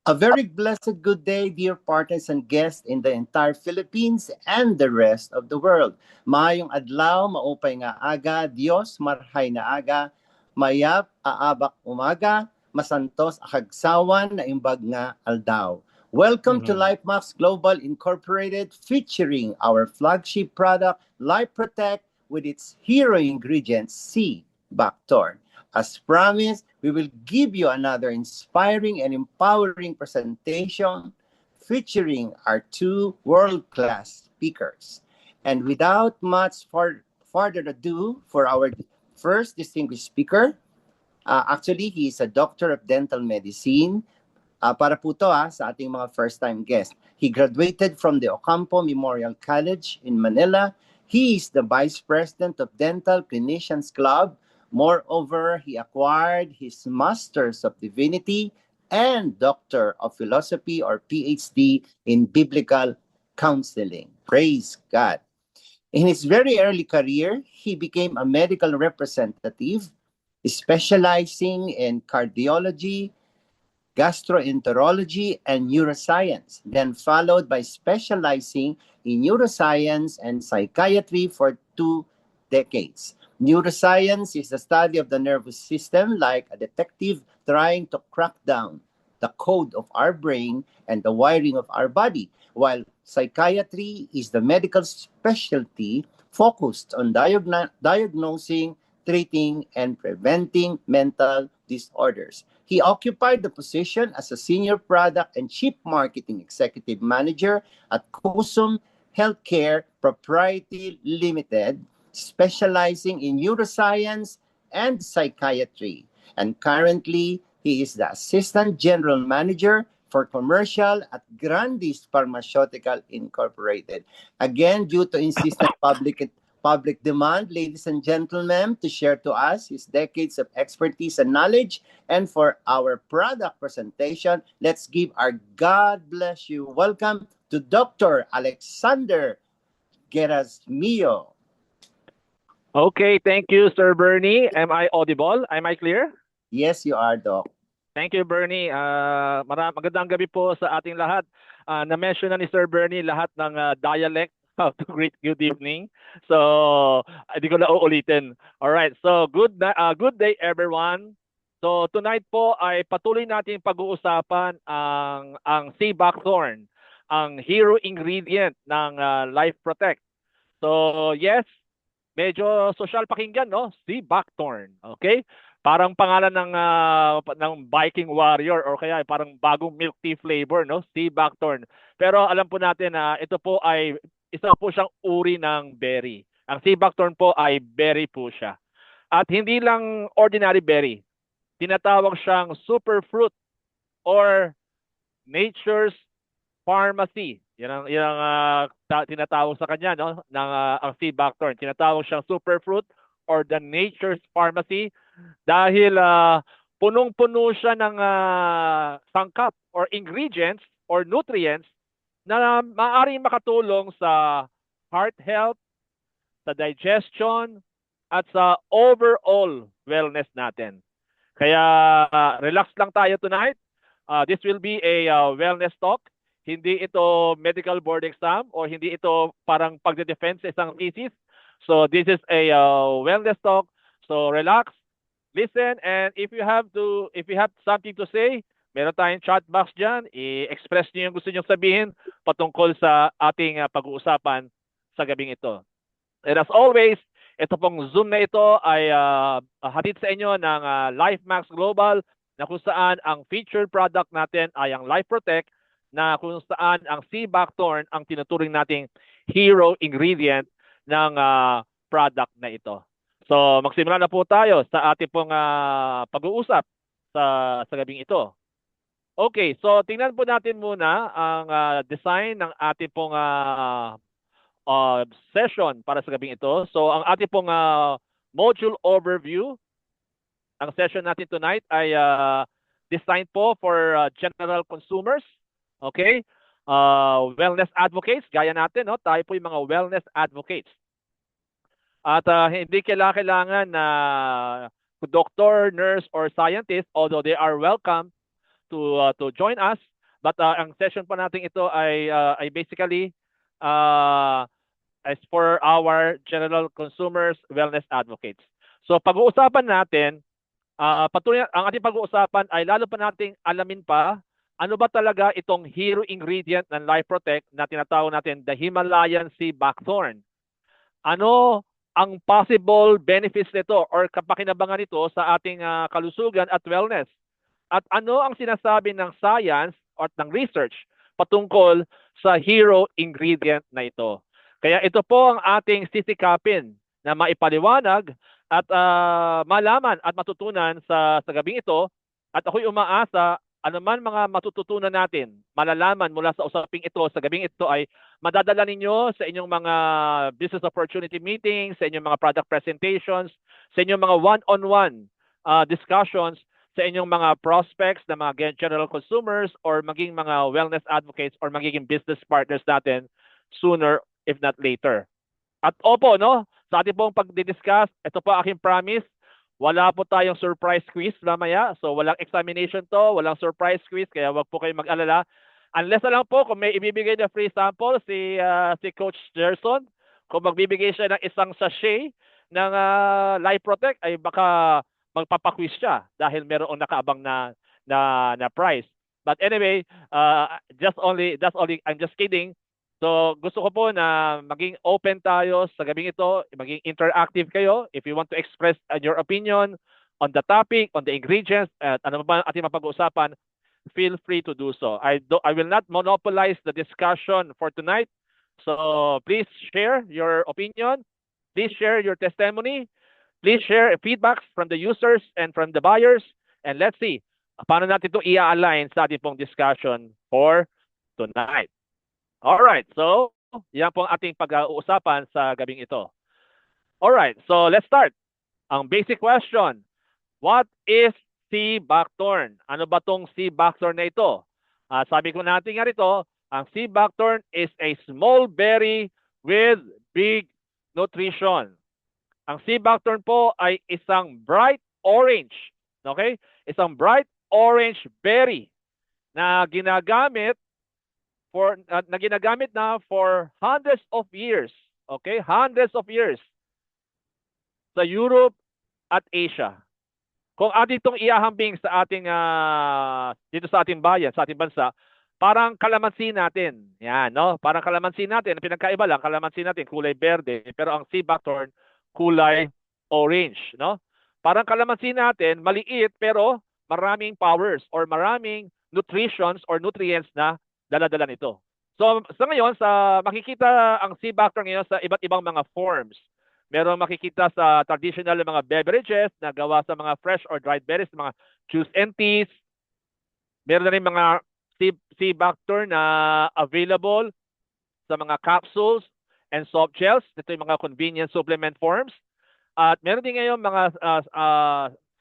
A very blessed good day, dear partners and guests in the entire Philippines and the rest of the world. Maayong adlaw, maupay nga aga, Dios, marhay na aga, mayap, aabak umaga, masantos akagsawan na imbag nga aldaw. Welcome to Mhm. LifeMax Global Incorporated featuring our flagship product, Life Protect, with its hero ingredient, C. Bactor. As promised, we will give you another inspiring and empowering presentation featuring our two world-class speakers. And without much further ado, for our first distinguished speaker, actually, he is a doctor of dental medicine. Para po to sa ating mga first-time guests. He graduated from the Ocampo Memorial College in Manila. He is the Vice President of Dental Clinicians Club. Moreover, he acquired his Masters of Divinity and Doctor of Philosophy or PhD in Biblical Counseling. Praise God. In his very early career, he became a medical representative, specializing in cardiology, gastroenterology, and neuroscience, then followed by specializing in neuroscience and psychiatry for 2 decades. Neuroscience is the study of the nervous system, like a detective trying to crack down the code of our brain and the wiring of our body, while psychiatry is the medical specialty focused on diagnosing, treating, and preventing mental disorders. He occupied the position as a senior product and chief marketing executive manager at Kusum Healthcare Proprietary Limited, specializing in neuroscience and psychiatry. And currently, he is the assistant general manager for commercial at Grandis Pharmaceutical Incorporated. Again, due to insistent public demand, ladies and gentlemen, to share to us his decades of expertise and knowledge. And for our product presentation, let's give our God bless you welcome to Dr. Alexander Gerasmio. Okay, thank you, Sir Bernie. Am I audible? Am I clear? Yes, you are, Doc. Thank you, Bernie. Magandang gabi po sa ating lahat. Na-mention na ni Sir Bernie lahat ng dialect. How to greet good evening. So, hindi ko na uulitin. All right. So, good day everyone. So, tonight po ay patuloy nating pag-uusapan ang sea buckthorn, ang hero ingredient ng Life Protect. So, yes, medyo social pakinggan, no? Si Buckthorn, okay? Parang pangalan ng Viking warrior or kaya parang bagong milk tea flavor, no? Si Buckthorn. Pero alam po natin na ito po ay isa po siyang uri ng berry. Ang sea buckthorn po ay berry po siya. At hindi lang ordinary berry. Tinatawag siyang superfruit or nature's pharmacy. Yan ang tinatawag sa kanya, no? Ang sea buckthorn. Tinatawag siyang superfruit or the nature's pharmacy dahil punong-puno siya ng sangkap or ingredients or nutrients na maaaring makatulong sa heart health, sa digestion, at sa overall wellness natin. Kaya relax lang tayo tonight. This will be a wellness talk. Hindi ito medical board exam or hindi ito parang pagde-defense sa isang thesis. So this is a wellness talk. So relax, listen, and if you have something to say, meron tayong chat box diyan. I-express niyo yung gusto niyo sabihin patungkol sa ating pag-uusapan sa gabing ito. And as always, ito pong Zoom na ito ay hatid sa inyo ng LifeMax Global na kung saan ang featured product natin ay ang Life Protect na kung saan ang sea buckthorn ang tinuturing nating hero ingredient ng product na ito. So magsimula na po tayo sa ating pong pag-uusap sa gabing ito. Okay, so tingnan po natin muna ang design ng ating pong session para sa gabing ito. So ang ating pong module overview, ang session natin tonight ay designed po for general consumers, okay? Wellness advocates, gaya natin, no? Tayo po yung mga wellness advocates. At hindi kailangan na doctor, nurse, or scientist, although they are welcome to join us. But ang session po natin ito ay basically as for our general consumers wellness advocates. So pag-uusapan natin, patuloy ang ating pag-uusapan ay lalo pa nating alamin pa ano ba talaga itong hero ingredient ng Life Protect na tinatawag natin the Himalayan sea buckthorn. Ano ang possible benefits nito or kapakinabangan nito sa ating kalusugan at wellness? At ano ang sinasabi ng science at ng research patungkol sa hero ingredient na ito? Kaya ito po ang ating sisikapin na maipaliwanag at malaman at matutunan sa gabing ito. At ako'y umaasa anuman mga matututunan natin, malalaman mula sa usaping ito sa gabing ito ay madadala ninyo sa inyong mga business opportunity meetings, sa inyong mga product presentations, sa inyong mga one-on-one discussions, sa inyong mga prospects na mga general consumers or maging mga wellness advocates or magiging business partners natin sooner if not later. At opo, no? Sa ating pong pagdidiscuss, ito po aking promise, wala po tayong surprise quiz mamaya. So walang examination to, walang surprise quiz, kaya wag po kayong mag-alala. Unless na lang po kung may ibibigay na free sample si Coach Gerson, kung magbibigay siya ng isang sachet ng Life Protect ay baka magpapaquiz siya dahil merong nakaabang na prize. But anyway, that's only I'm just kidding. So gusto ko po na maging open tayo sa gabing ito, maging interactive kayo. If you want to express your opinion on the topic, on the ingredients, at ano ba ating mapag-uusapan, feel free to do so. I will not monopolize the discussion for tonight. So please share your opinion. Please share your testimony. Please share feedbacks from the users and from the buyers. And let's see, paano natin ito i-align sa ating pong discussion for tonight. Alright, so yan po ang ating pag-uusapan sa gabing ito. Alright, so let's start. Ang basic question, what is sea buckthorn? Ano ba tong sea buckthorn na ito? Sabi ko natin nga rito, ang sea buckthorn is a small berry with big nutrition. Ang sea buckthorn po ay isang bright orange, okay? Isang bright orange berry na ginagamit na for hundreds of years, okay? Hundreds of years sa Europe at Asia. Kung atin itong iahambing sa ating dito sa ating bayan, sa ating bansa, parang kalamansi natin. Yan, no? Parang kalamansi natin, pinagkaiba lang, kalamansi natin kulay berde, pero ang sea buckthorn kulay orange, no? Parang kalamansi natin, maliit pero maraming powers or maraming nutritions or nutrients na dala-dala nito. So sa ngayon, makikita ang sea buckthorn ngayon sa iba't ibang mga forms. Meron makikita sa traditional mga beverages na gawa sa mga fresh or dried berries, mga juice and teas. Meron na rin mga sea buckthorn na available sa mga capsules and soft gels. Ito yung mga convenient supplement forms. At meron din ngayon mga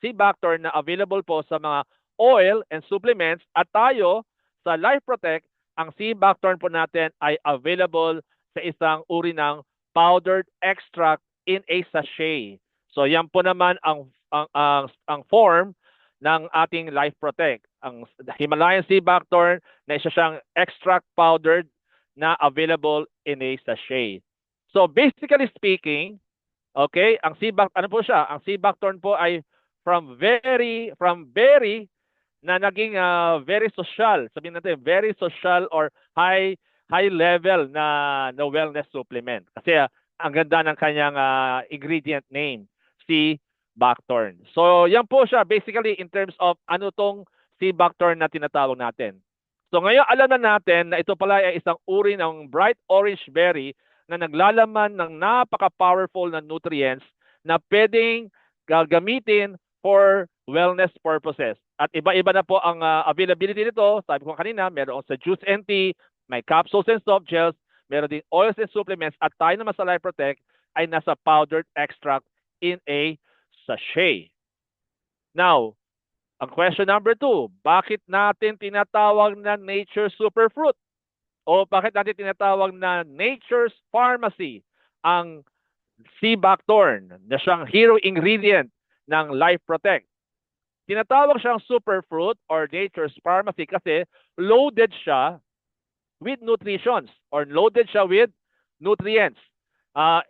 sea buckthorn na available po sa mga oil and supplements. At tayo sa Life Protect, ang sea buckthorn po natin ay available sa isang uri ng powdered extract in a sachet. So yan po naman ang form ng ating Life Protect. Ang Himalayan sea buckthorn na isa siyang extract powdered na available in a sachet. So basically speaking, okay, ang sea buckthorn, ano po siya? Ang sea buckthorn po ay from berry na naging very social. Sabihin natin, very social or high level na wellness supplement. Kasi ang ganda ng kanyang ingredient name, sea buckthorn. So yan po siya basically in terms of ano tong sea buckthorn na tinatawag natin. So ngayon alam na natin na ito pala ay isang uri ng bright orange berry na naglalaman ng napaka-powerful na nutrients na pwedeng gagamitin for wellness purposes. At iba-iba na po ang availability nito. Sabi ko kanina, meron sa juice and tea, may capsules and soft gels, meron din oils and supplements, at tayo naman sa Life Protect ay nasa powdered extract in a sachet. Now, ang question number 2, bakit natin tinatawag na nature superfruit? O bakit natin tinatawag na nature's pharmacy ang sea buckthorn na siyang hero ingredient ng Life Protect? Tinatawag siyang superfruit or nature's pharmacy kasi loaded siya with nutritions or loaded siya with nutrients.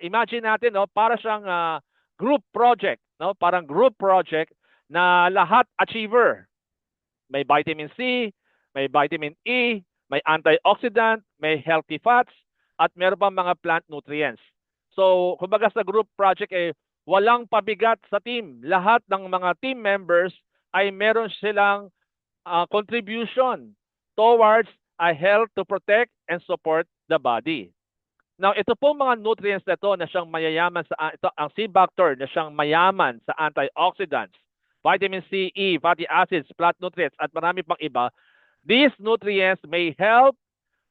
Imagine natin, no, para siyang group project, no? Parang group project na lahat achiever. May vitamin C, may vitamin E, may antioxidant, may healthy fats, at meron pang mga plant nutrients. So, kumbaga sa group project walang pabigat sa team. Lahat ng mga team members ay meron silang contribution towards a health to protect and support the body. Now, ito po mga nutrients na ito na siyang mayayaman sa ito ang sea bacter na siyang mayaman sa antioxidants, vitamin C, E, fatty acids, plant nutrients at marami pang iba. These nutrients may help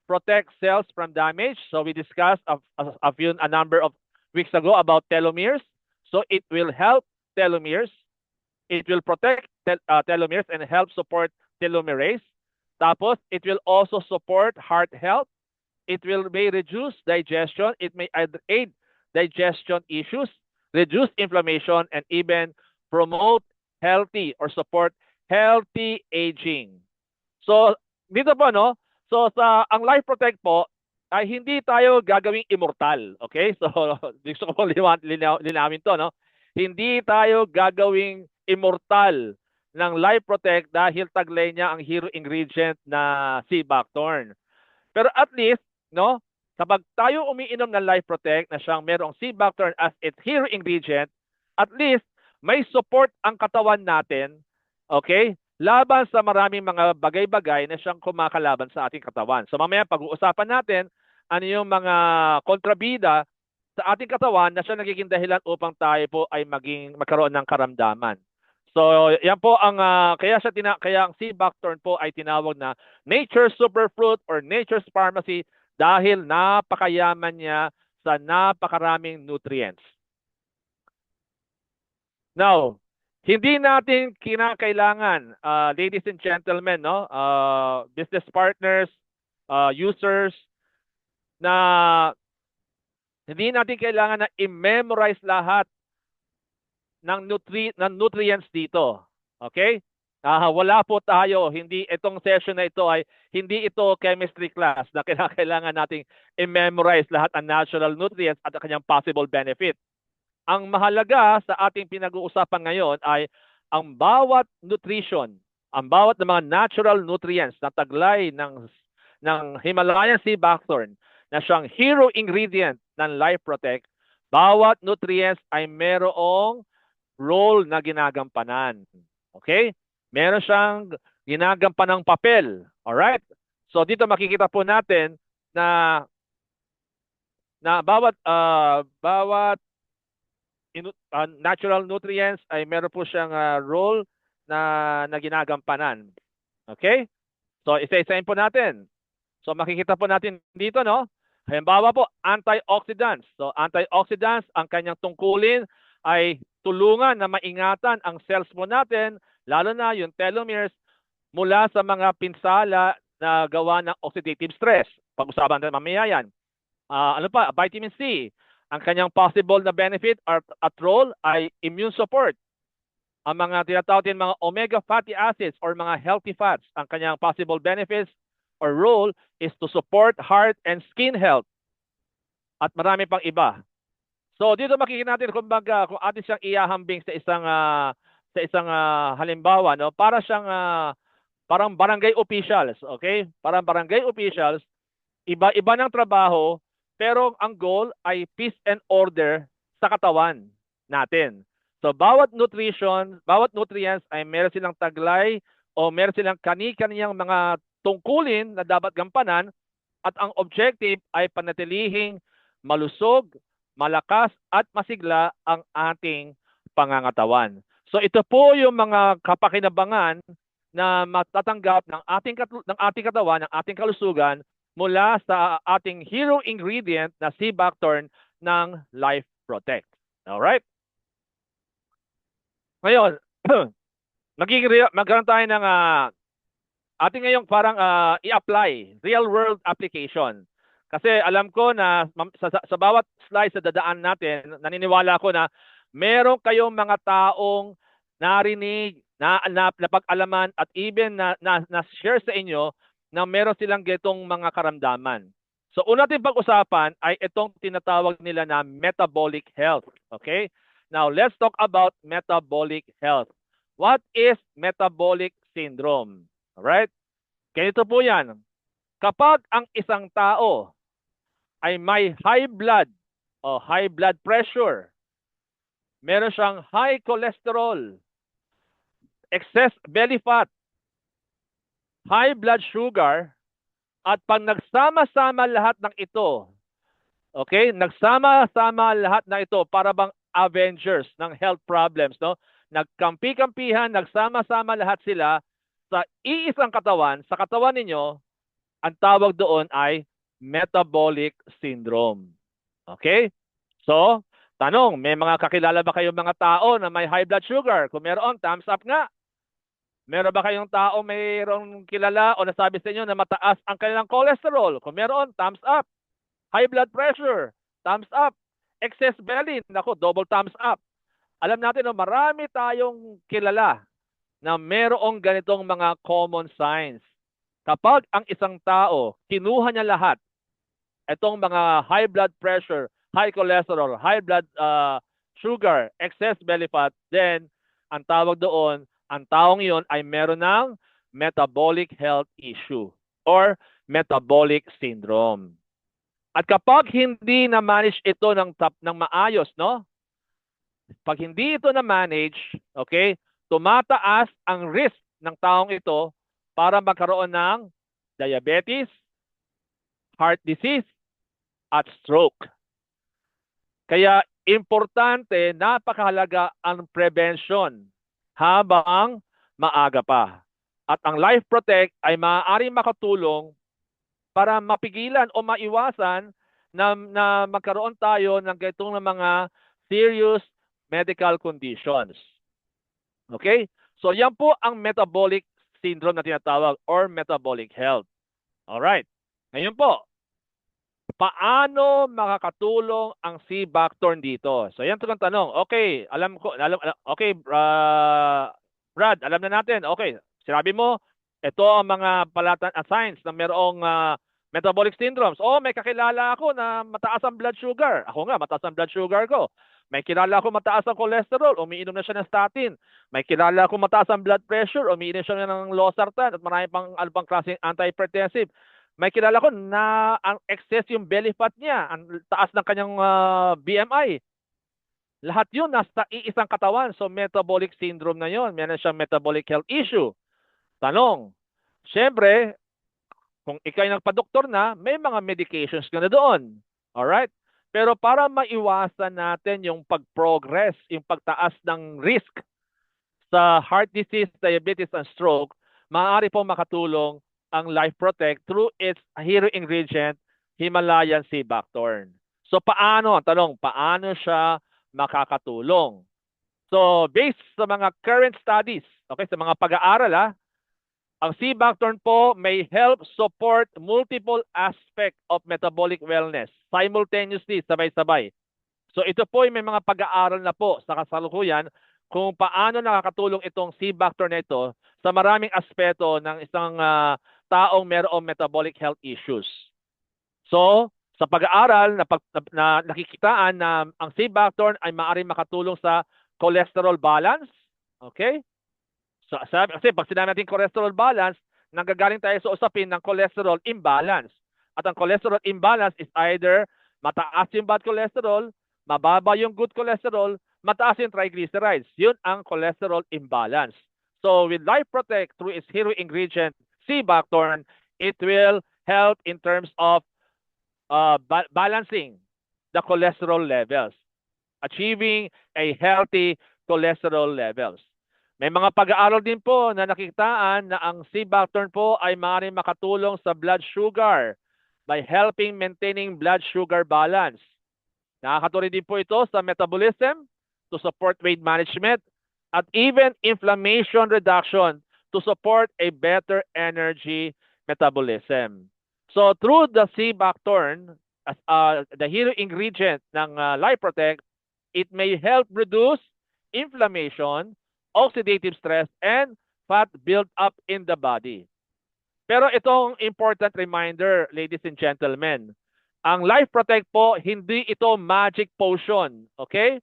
protect cells from damage. So we discussed a number of weeks ago about telomeres. So it will help telomeres. It will protect telomeres and help support telomerase. Tapos, it will also support heart health. It may reduce digestion. It may aid digestion issues, reduce inflammation, and even promote healthy or support healthy aging. So, dito po, no? So, ang Life Protect po, ay hindi tayo gagawing immortal. Okay? So, gusto ko po linawin to, no? Hindi tayo gagawing immortal ng Life Protect dahil taglay niya ang hero ingredient na sea buckthorn. Pero at least, no, kapag tayo umiinom ng Life Protect na siyang merong sea buckthorn as its hero ingredient, at least may support ang katawan natin, okay, laban sa maraming mga bagay-bagay na siyang kumakalaban sa ating katawan. So mamaya pag-uusapan natin ano yung mga kontrabida sa ating katawan na siya nagiging dahilan upang tayo po ay magkaroon ng karamdaman. So, yan po ang kaya ang sea buckthorn po ay tinawag na nature's superfruit or nature's pharmacy dahil napakayaman niya sa napakaraming nutrients. Now, hindi natin kinakailangan, ladies and gentlemen, no, business partners, users, na hindi natin kailangan na i-memorize lahat ng nutrients dito. Okay? Wala po tayo, hindi itong session na ito ay hindi ito chemistry class na kailangan nating i-memorize lahat ang natural nutrients at ang kanyang possible benefit. Ang mahalaga sa ating pinag-uusapan ngayon ay ang bawat nutrition, ang bawat ng mga natural nutrients na taglay ng Himalayan sea buckthorn na siyang hero ingredient ng Life Protect, bawat nutrients ay merong role na ginagampanan. Okay? Meron siyang ginagampanang papel. Alright? So dito makikita po natin na bawat natural nutrients ay meron po siyang role na ginagampanan. Okay? So isa-isahin po natin. So makikita po natin dito, no? Halimbawa po, antioxidants. So antioxidants, ang kanyang tungkulin ay tulungan na maingatan ang cells po natin, lalo na yung telomeres, mula sa mga pinsala na gawa ng oxidative stress. Pag-usapan natin mamaya yan. Ano pa? Vitamin C. Ang kanyang possible na benefit at role ay immune support. Ang mga tinatawag din mga omega fatty acids or mga healthy fats, ang kanyang possible benefits or role is to support heart and skin health. At marami pang iba. So dito makikita natin kung atin siyang iahambing sa isang halimbawa, no, para siyang parang barangay officials, okay? Parang barangay officials, iba-iba ng trabaho, pero ang goal ay peace and order sa katawan natin. So bawat nutrients ay meron silang taglay o meron silang kani-kaniyang mga tungkulin na dapat gampanan at ang objective ay panatilihing malusog, malakas at masigla ang ating pangangatawan. So ito po yung mga kapakinabangan na matatanggap ng ating katawan, ng ating kalusugan mula sa ating hero ingredient na sea buckthorn ng Life Protect. Alright? Ngayon, magkaroon tayo ng ating ngayong parang i-apply, real world application. Kasi alam ko na sa bawat slide sa dadaan natin, naniniwala ko na meron kayong mga taong narinig na napag-alaman at even na share sa inyo na meron silang getong mga karamdaman. So una natin pag-usapan ay itong tinatawag nila na metabolic health. Okay? Now let's talk about metabolic health. What is metabolic syndrome? Alright? Ganito po yan. Kapag ang isang tao ay may high blood o high blood pressure, meron siyang high cholesterol, excess belly fat, high blood sugar, at pag nagsama-sama lahat ng ito, okay, nagsama-sama lahat ng ito para bang Avengers ng health problems, no? Nagkampi-kampihan, nagsama-sama lahat sila sa iisang katawan, sa katawan ninyo, ang tawag doon ay metabolic syndrome. Okay? So, tanong, may mga kakilala ba kayong mga tao na may high blood sugar? Kung meron, thumbs up nga. Meron ba kayong tao mayroong kilala o nasabi sa inyo na mataas ang kanilang cholesterol? Kung meron, thumbs up. High blood pressure, thumbs up. Excess belly, nako, double thumbs up. Alam natin, no, marami tayong kilala na merong ganitong mga common signs. Kapag ang isang tao, kinuha niya lahat, itong mga high blood pressure, high cholesterol, high blood sugar, excess belly fat, then ang tawag doon, ang taong iyon ay meron ng metabolic health issue or metabolic syndrome. At kapag hindi na-manage ito ng maayos, no? Pag hindi ito na-manage, okay, tumataas ang risk ng taong ito para magkaroon ng diabetes, heart disease, at stroke. Kaya importante, napakahalaga ang prevention habang maaga pa. At ang Life Protect ay maaaring makatulong para mapigilan o maiwasan na magkaroon tayo ng ganitong mga serious medical conditions. Okay? So yan po ang metabolic syndrome na tinatawag or metabolic health. Alright. Ngayon po, paano makakatulong ang C-Bactorn dito? So yan ang tanong. Okay, okay, Brad, alam na natin. Okay, sinabi mo, ito ang mga signs na mayroong metabolic syndromes. Oh, may kakilala ako na mataas ang blood sugar. Ako nga, mataas ang blood sugar ko. May kilala ako mataas ang cholesterol, umiinom na siya ng statin. May kilala ako mataas ang blood pressure, umiinom siya ng losartan at marami pang albang klaseng antihypertensive. May kilala ko na ang excess yung belly fat niya, ang taas ng kanyang BMI. Lahat yun nasa iisang katawan. So metabolic syndrome na yun. Meron siyang metabolic health issue. Tanong, syempre, kung ikay nagpa-doktor na, may mga medications ka na doon. Alright? Pero para maiwasan natin yung pag-progress, yung pagtaas ng risk sa heart disease, diabetes, and stroke, maaari pong makatulong ang Life Protect through its hero ingredient, Himalayan C-Bactorn. So paano? Ang tanong, paano siya makakatulong? So based sa mga current studies, okay, sa mga pag-aaral, ang C-Bactorn po may help support multiple aspect of metabolic wellness simultaneously, sabay-sabay. So ito po ay may mga pag-aaral na po sa kasalukuyan kung paano nakakatulong itong C-Bactorn na ito sa maraming aspeto ng isang taong mayroong metabolic health issues. So, sa pag-aaral na nakikitaan na ang C-Bactorn ay maaaring makatulong sa cholesterol balance. Okay? So, kasi pag sinabi natin cholesterol balance, nanggagaling tayo sa usapin ng cholesterol imbalance. At ang cholesterol imbalance is either mataas yung bad cholesterol, mababa yung good cholesterol, mataas yung triglycerides. Yun ang cholesterol imbalance. So with Life Protect through its hero ingredient, C-Bactorn, it will help in terms of balancing the cholesterol levels, achieving a healthy cholesterol levels. May mga pag-aaral din po na nakikitaan na ang C-Bactorn po ay maaaring makatulong sa blood sugar by helping maintaining blood sugar balance. Nakakatulong din po ito sa metabolism to support weight management at even inflammation reduction to support a better energy metabolism. So through the C-Bactorn, as the hero ingredient ng Life Protect, it may help reduce inflammation oxidative stress, and fat build up in the body. Pero itong important reminder, ladies and gentlemen, ang Life Protect po, hindi ito magic potion, okay?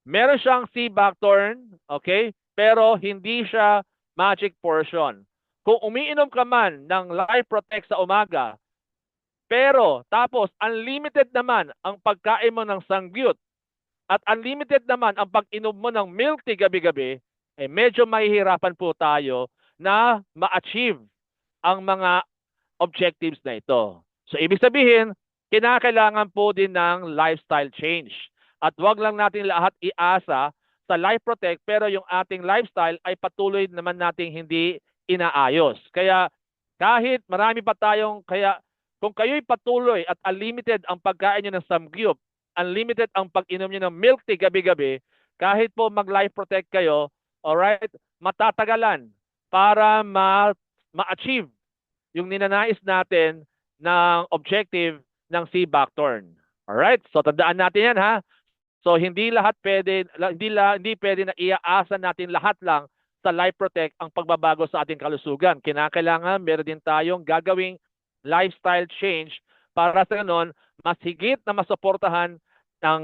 Meron siyang sea buckthorn, okay? Pero hindi siya magic portion. Kung umiinom ka man ng Life Protect sa umaga, pero tapos unlimited naman ang pagkain mo ng sangyut at unlimited naman ang pag-inom mo ng milk tea gabi-gabi, eh medyo mahihirapan po tayo na ma-achieve ang mga objectives na ito. So ibig sabihin, kinakailangan po din ng lifestyle change. At wag lang natin lahat iasa sa Life Protect pero yung ating lifestyle ay patuloy naman nating hindi inaayos. Kaya kahit marami pa tayong, kaya kung kayo'y patuloy at unlimited ang pagkain nyo ng samgyup, unlimited ang pag-inom nyo ng milk tea gabi-gabi, kahit po mag-Life Protect kayo, alright, matatagalan para ma-achieve yung ninanais natin ng objective ng sea buckthorn. Alright? So tandaan natin yan ha. So hindi lahat pwede, hindi pwede na iaasa natin lahat lang sa Life Protect ang pagbabago sa ating kalusugan. Kinakailangan meron din tayong gagawing lifestyle change para sa ganon mas higit na masuportahan ng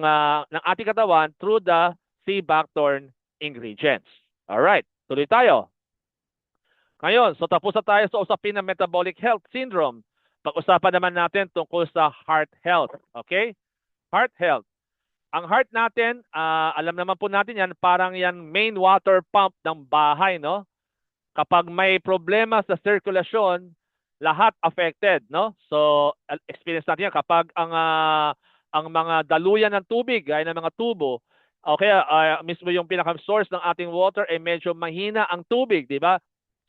ating katawan through the sea buckthorn ingredients. Alright, tuloy tayo. Ngayon, so tapos na tayo sa usapin ng metabolic health syndrome. Pag-usapan naman natin tungkol sa heart health. Okay? Heart health. Ang heart natin, alam naman po natin yan, parang yan main water pump ng bahay, no? Kapag may problema sa sirkulasyon, lahat affected, no? So, experience natin yan kapag ang mga daluyan ng tubig, gaya ng mga tubo, okay, mismo yung pinaka-source ng ating water ay medyo mahina ang tubig, di ba?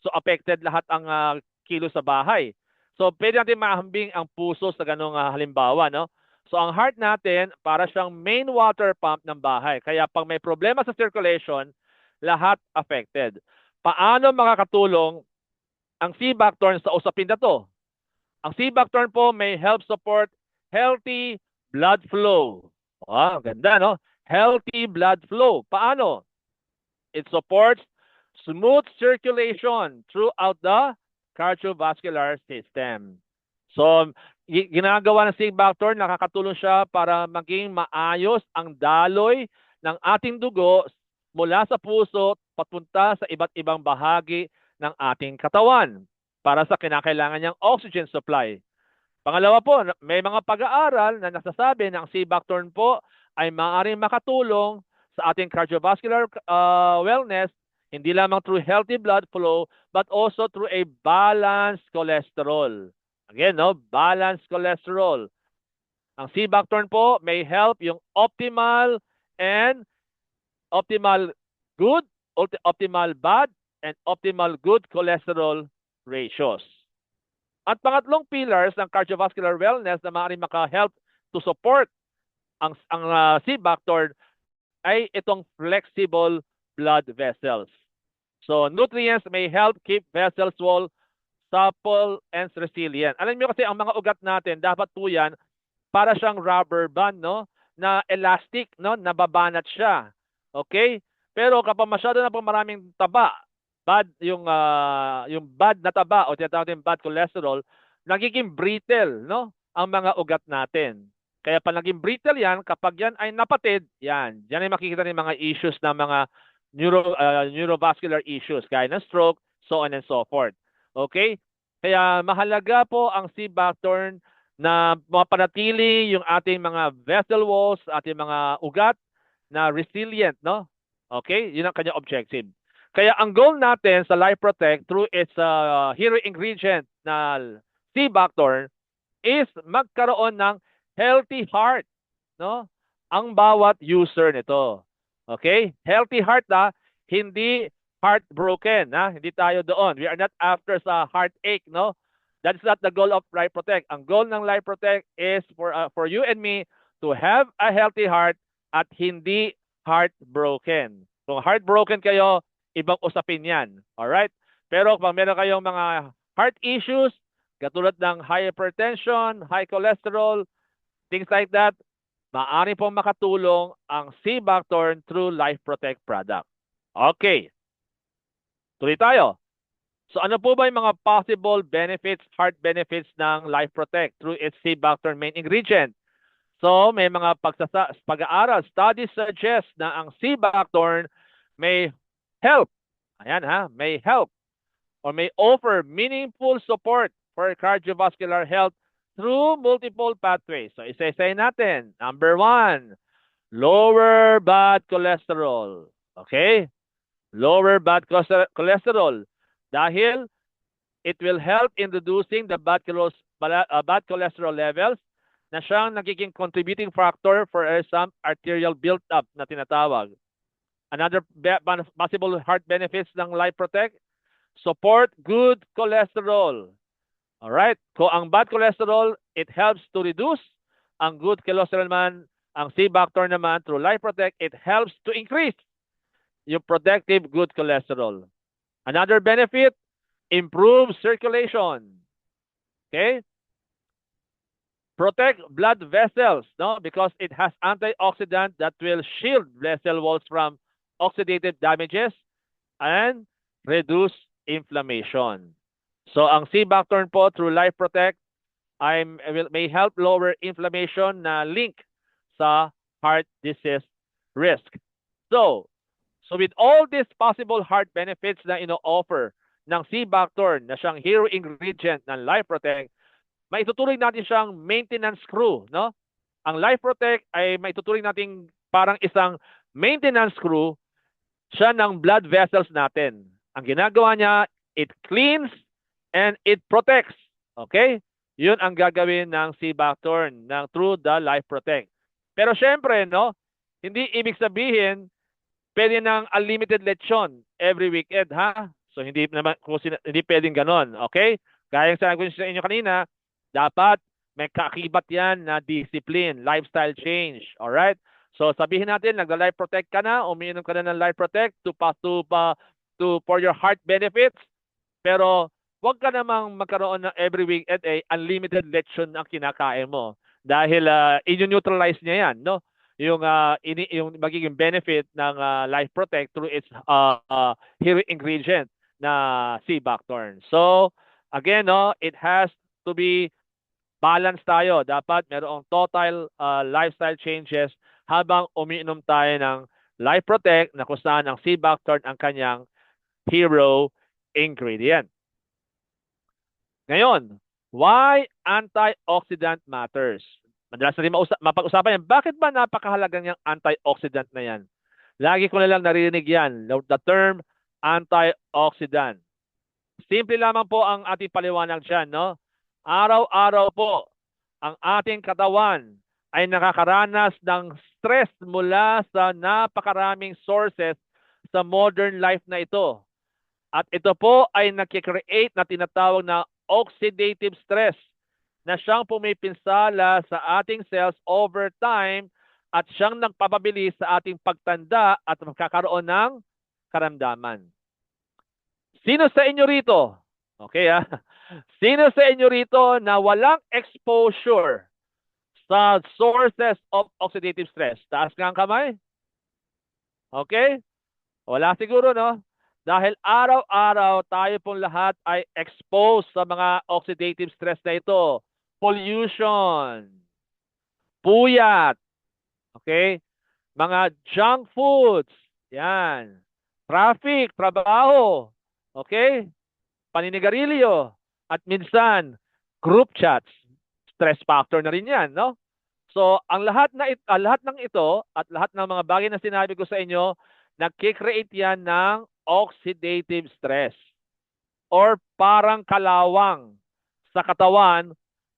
So, affected lahat ang kilo sa bahay. So, pwede natin mahambing ang puso sa ganong halimbawa, no? So, ang heart natin, para siyang main water pump ng bahay. Kaya pag may problema sa circulation, lahat affected. Paano makakatulong ang sea buckthorn sa usapin na to? Ang sea buckthorn po may help support healthy blood flow. Wow, ganda, no? Healthy blood flow. Paano? It supports smooth circulation throughout the cardiovascular system. So, ginagawa ng sea buckthorn, nakakatulong siya para maging maayos ang daloy ng ating dugo mula sa puso papunta sa iba't ibang bahagi ng ating katawan para sa kinakailangan niyang oxygen supply. Pangalawa po, may mga pag-aaral na nagsasabi na ang sea buckthorn po ay maaaring makatulong sa ating cardiovascular wellness, hindi lamang through healthy blood flow, but also through a balanced cholesterol. Again, no, balanced cholesterol. Ang sea buckthorn po may help yung optimal good, optimal bad, and optimal good cholesterol ratios. At pangatlong pillars ng cardiovascular wellness na maaaring maka-help to support ang sea buckthorn ay itong flexible blood vessels. So, nutrients may help keep vessels wall supple and resilient. Alam niyo kasi ang mga ugat natin, dapat po yan para siyang rubber band, no? Na elastic, no? Nababanat siya. Okay? Pero kapag masyado na po maraming taba, yung bad na taba o tinatawag din bad cholesterol, nagiging brittle, no? Ang mga ugat natin. Kaya pag naging brittle yan, kapag yan ay napatid, yan ay makikita ng mga issues ng mga neurovascular issues, gaya ng stroke, so on and so forth. Okay? Kaya mahalaga po ang sea buckthorn na mapanatili yung ating mga vessel walls, ating mga ugat na resilient, no? Okay? Yun ang kanyang objective. Kaya ang goal natin sa Life Protect through its hero ingredient na sea buckthorn is magkaroon ng healthy heart, no? Ang bawat user nito. Okay? Healthy heart hindi heartbroken, Hindi tayo doon. We are not after sa heartache, no? That's not the goal of Life Protect. Ang goal ng Life Protect is for you and me to have a healthy heart at hindi heartbroken. Kung heartbroken kayo, ibang usapin yan. Alright? Pero kung meron kayong mga heart issues, katulad ng high hypertension, high cholesterol, things like that, maaari pong makatulong ang sea buckthorn through Life Protect product. Okay, tuloy tayo. So ano po ba yung mga possible benefits, heart benefits ng Life Protect through its C-Bacter main ingredient? So may mga pag-aaral, studies suggest na ang C-Bacter may help, ayan ha, may help or may offer meaningful support for cardiovascular health through multiple pathways. So isa-isay natin. Number 1, lower bad cholesterol. Okay? Lower bad cholesterol. Dahil it will help in reducing the bad cholesterol levels na siyang nagiging contributing factor for some arterial build-up na tinatawag. Another possible heart benefits ng Life Protect, support good cholesterol. Alright? Kung ang bad cholesterol, it helps to reduce. Ang good cholesterol naman, ang C-Bacter naman, through Life Protect, it helps to increase yung protective good cholesterol. Another benefit, improve circulation. Okay? Protect blood vessels, no? Because it has antioxidant that will shield vessel walls from oxidative damages and reduce inflammation. So ang C-Bacter po through Life Protect may help lower inflammation na link sa heart disease risk. So with all these possible heart benefits na ino-offer ng C-Bacter na siyang hero ingredient ng Life Protect, maituturing natin siyang maintenance screw, no? Ang Life Protect ay maituturing natin parang isang maintenance screw siya ng blood vessels natin. Ang ginagawa niya, it cleans and it protects. Okay? Yun ang gagawin ng C-Bacter through the Life Protect. Pero syempre, no, hindi ibig sabihin pwede ng unlimited lechon every weekend, ha? So hindi naman hindi pwedeng ganon, okay? Gaya ng sabi ko sa inyo kanina, dapat may kaakibat yan na discipline, lifestyle change, all right? So sabihin natin nagla-Life Protect ka na, umiinom ka na ng Life Protect for your heart benefits, pero huwag ka namang magkaroon ng every weekend unlimited lechon ang kinakain mo dahil i-neutralize niya yan, no? Yung magiging benefit ng Life Protect through its hero ingredient na C-Bacter. So again, no, it has to be balanced tayo. Dapat merong total lifestyle changes habang umiinom tayo ng Life Protect na kung saan ang C-Bacter ang kanyang hero ingredient. Ngayon, why antioxidant matters? Madalas natin mapag-usapan yan. Bakit ba napakahalaga niyang antioxidant na yan? Lagi ko na lang narinig yan, the term antioxidant. Simple lamang po ang ating paliwanag dyan, no? Araw-araw po, ang ating katawan ay nakakaranas ng stress mula sa napakaraming sources sa modern life na ito. At ito po ay nakikreate na tinatawag na oxidative stress na siyang pumipinsala sa ating cells over time at siyang nagpapabilis sa ating pagtanda at magkakaroon ng karamdaman. Sino sa inyo rito? Okay ha? Sino sa inyo rito na walang exposure sa sources of oxidative stress? Taas nga ang kamay. Okay? Wala siguro, no? Dahil araw-araw tayo pong lahat ay exposed sa mga oxidative stress na ito. Pollution, puyat, okay? Mga junk foods, yan. Traffic, trabaho, okay? Paninigarilyo, at minsan, group chats. Stress factor na rin yan, no? So, ang lahat ng ito at lahat ng mga bagay na sinabi ko sa inyo, nagkikreate yan ng oxidative stress or parang kalawang sa katawan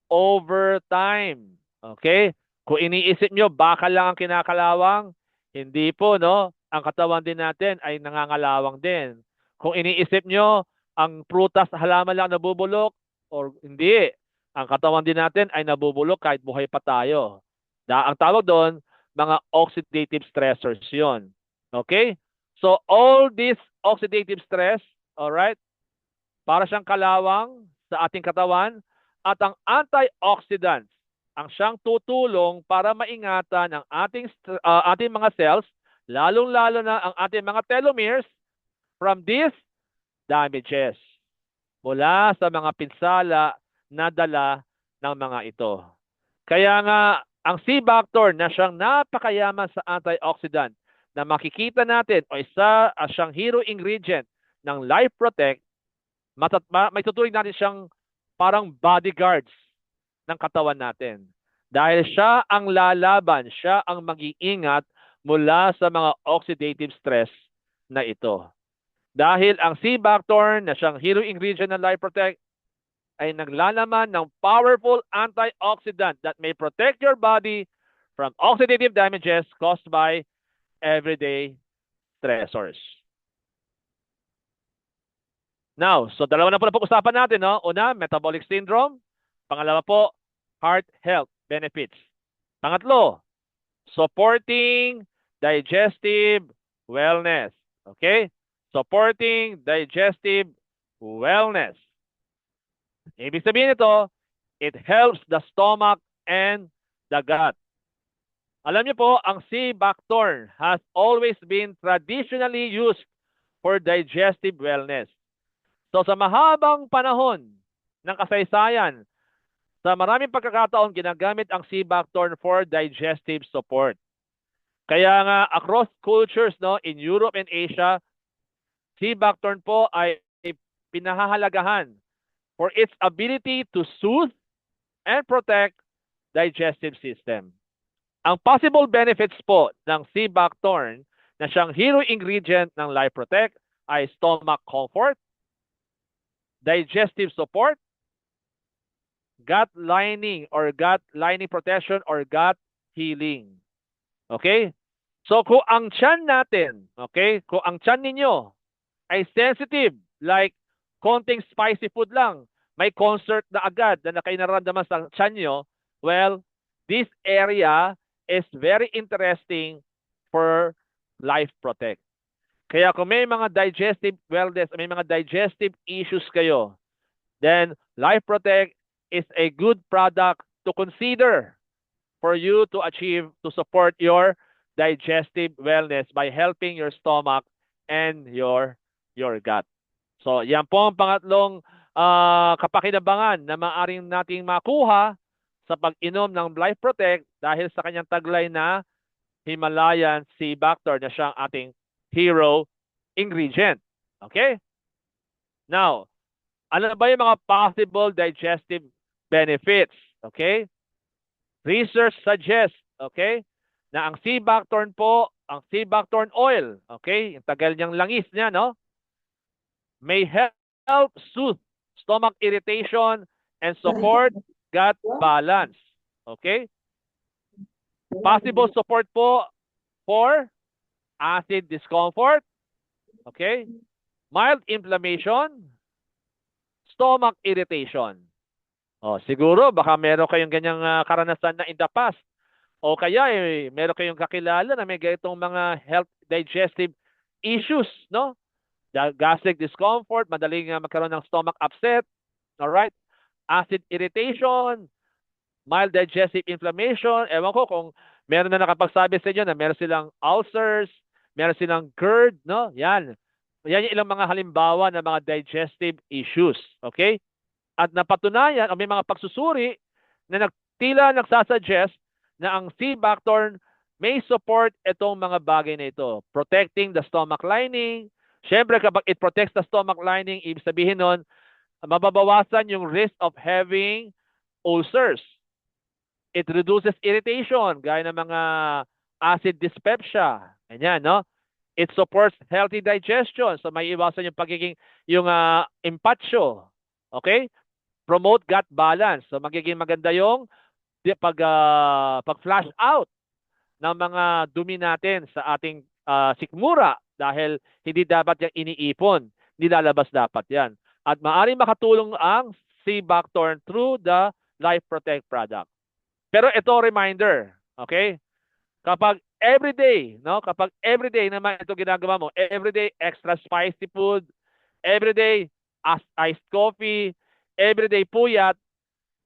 over time. Okay? Kung iniisip nyo, bakal lang ang kinakalawang, hindi po, no? Ang katawan din natin ay nangangalawang din. Kung iniisip nyo, ang prutas, halaman lang nabubulok, or hindi. Ang katawan din natin ay nabubulok kahit buhay pa tayo. Ang tawag doon, mga oxidative stressors yon. Okay? So, all this oxidative stress, alright, para siyang kalawang sa ating katawan, at ang antioxidants ang siyang tutulong para maingatan ang ating mga cells lalong-lalo na ang ating mga telomeres from these damages mula sa mga pinsala na dala ng mga ito. Kaya nga, ang C-Bacter na siyang napakayaman sa antioxidant na makikita natin o isa siyang hero ingredient ng Life Protect, may tuturing natin siyang parang bodyguards ng katawan natin. Dahil siya ang lalaban, siya ang mag-iingat mula sa mga oxidative stress na ito. Dahil ang C-Bacter na siyang hero ingredient ng Life Protect ay naglalaman ng powerful antioxidant that may protect your body from oxidative damages caused by everyday stressors. Now, so dalawa na po na pag-usapan natin, no? Una, metabolic syndrome. Pangalawa po, heart health benefits. Pangatlo, supporting digestive wellness. Okay? Supporting digestive wellness. Ibig sabihin nito, it helps the stomach and the gut. Alam niyo po, ang C-Bacter has always been traditionally used for digestive wellness. So sa mahabang panahon ng kasaysayan, sa maraming pagkakataon ginagamit ang C-Bacter for digestive support. Kaya nga across cultures, no, in Europe and Asia, C-Bacter po ay pinahahalagahan for its ability to soothe and protect digestive system. Ang possible benefits po ng C-Bacter na siyang hero ingredient ng Life Protect ay stomach comfort, digestive support, gut lining or gut lining protection or gut healing. Okay? So kung ang tiyan natin, okay, kung ang tiyan ninyo ay sensitive, like konting spicy food lang, may concert na agad na kayo nararamdaman sa tiyan nyo, well, this area is very interesting for Life Protect. Kaya kung may mga digestive wellness, may mga digestive issues kayo, then Life Protect is a good product to consider for you to achieve, to support your digestive wellness by helping your stomach and your gut. So, yan po ang pangatlong kapakinabangan na maaring nating makuha sa pag-inom ng Life Protect dahil sa kanyang taglay na Himalayan C-Bacter na siyang ating hero ingredient. Okay? Now, ano ba yung mga possible digestive benefits? Okay? Research suggests, okay, na ang C-Bacter po, ang C-Bacter oil, okay, yung tagal niyang langis niya, no, may help soothe stomach irritation and support gut balance. Okay? Possible support po for acid discomfort, okay, mild inflammation, stomach irritation. Siguro baka meron kayong ganyang karanasan na in the past. O kaya meron kayong kakilala na may ganitong mga health digestive issues, no? Gastric discomfort, madaling magkaroon ng stomach upset, all right? Acid irritation, mild digestive inflammation. Ewan ko kung meron na nakapagsabi sa inyo na meron silang ulcers, meron silang GERD, no? Yan. Yan yung ilang mga halimbawa ng mga digestive issues, okay? At napatunayan, o may mga pagsusuri na tila nagsasuggest na ang C-Bacter may support itong mga bagay na ito. Protecting the stomach lining. Siyempre, kapag it protects the stomach lining, ibig sabihin nun, mababawasan yung risk of having ulcers. It reduces irritation, gaya ng mga acid dyspepsia. Ganyan, no? It supports healthy digestion. So, may iwasan yung pagiging, yung impatio. Okay? Promote gut balance. So magiging maganda yung pag-flush out ng mga dumi natin sa ating sikmura dahil hindi dapat yung iniipon. Nilalabas dapat yan. At maaaring makatulong ang C-Bacter through the Life Protect product. Pero ito reminder, okay? Kapag everyday, no? Kapag everyday naman ito ginagawa mo, everyday extra spicy food, everyday iced coffee, everyday puyat,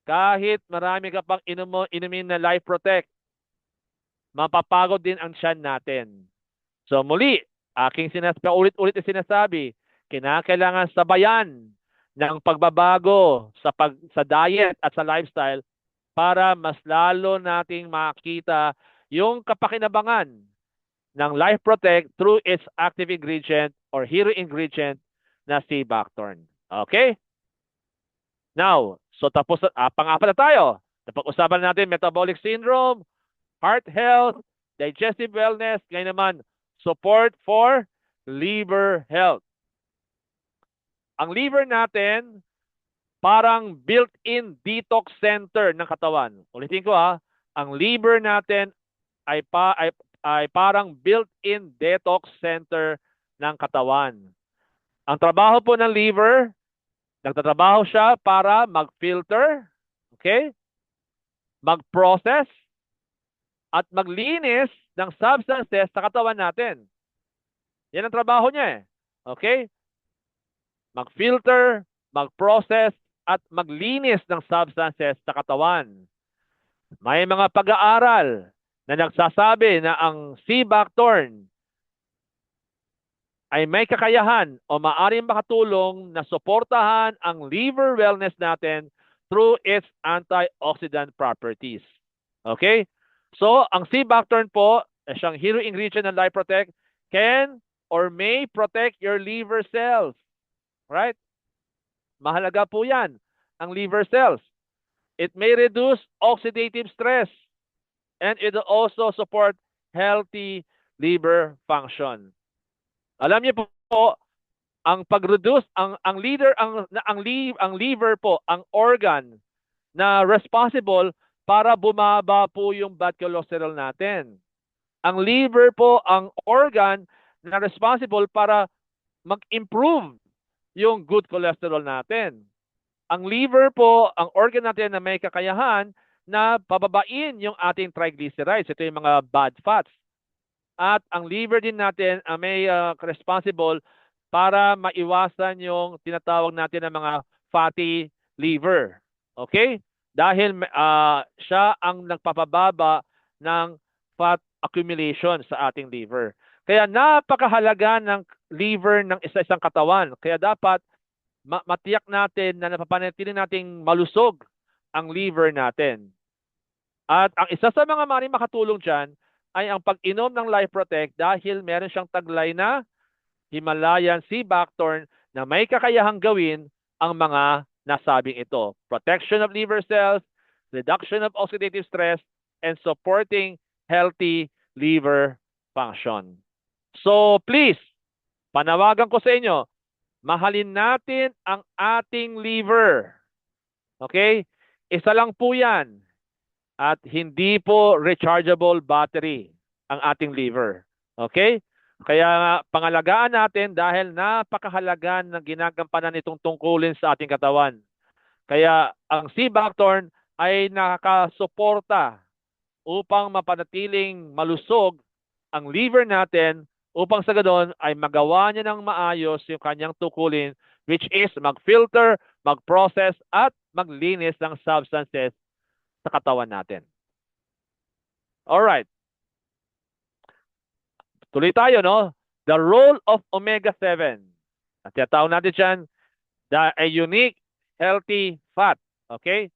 kahit marami ka pang inumin na Life Protect, mapapagod din ang tiyan natin. So muli, paulit-ulit na sinasabi, kinakailangan sabayan ng pagbabago sa diet at sa lifestyle para mas lalo nating makita yung kapakinabangan ng Life Protect through its active ingredient or hero ingredient na si Bacthorn. Okay? Now, so tapos, pang-apat na tayo. Napag-usapan natin metabolic syndrome, heart health, digestive wellness, ngayon naman, support for liver health. Ang liver natin, parang built-in detox center ng katawan. Ulitin ko ang liver natin ay parang built-in detox center ng katawan. Ang trabaho po ng liver, nagtatrabaho siya para mag-filter, okay? Mag-process at maglinis ng substances sa katawan natin. Yan ang trabaho niya Okay? Mag-filter, mag-process at maglinis ng substances sa katawan. May mga pag-aaral na nagsasabi na ang sea buckthorn ay may kakayahan o maaaring makatulong na suportahan ang liver wellness natin through its antioxidant properties. Okay? So, ang sea buckthorn po, siyang hero ingredient ng Life Protect, can or may protect your liver cells. Right? Mahalaga po yan, ang liver cells. It may reduce oxidative stress and it will also support healthy liver function. Alam niyo po, ang pag-reduce ang liver po, ang organ na responsible para bumaba po yung bad cholesterol natin. Ang liver po ang organ na responsible para mag-improve yung good cholesterol natin. Ang liver po, ang organ natin na may kakayahan na pababain yung ating triglycerides. Ito yung mga bad fats. At ang liver din natin may responsible para maiwasan yung tinatawag natin ng mga fatty liver. Okay? Dahil siya ang nagpapababa ng fat accumulation sa ating liver. Kaya napakahalaga ng liver ng isa-isang katawan. Kaya dapat matiyak natin na napapanatili nating malusog ang liver natin. At ang isa sa mga maaaring makatulong dyan ay ang pag-inom ng Life Protect dahil meron siyang taglay na Himalayan sea buckthorn na may kakayahang gawin ang mga nasabing ito. Protection of liver cells, reduction of oxidative stress, and supporting healthy liver function. So please, panawagan ko sa inyo, mahalin natin ang ating liver. Okay? Isa lang po yan. At hindi po rechargeable battery ang ating liver. Okay? Kaya pangalagaan natin dahil napakahalaga ng ginagampanan nitong tungkulin sa ating katawan. Kaya ang sea buckthorn ay nakasuporta upang mapanatiling malusog ang liver natin upang sa ganoon ay magawa niya ng maayos yung kanyang tukulin, which is mag-filter, mag-process at maglinis ng substances sa katawan natin. Alright. Tuloy tayo, no? The role of omega-7. At tinatawag natin dyan, a unique, healthy fat. Okay?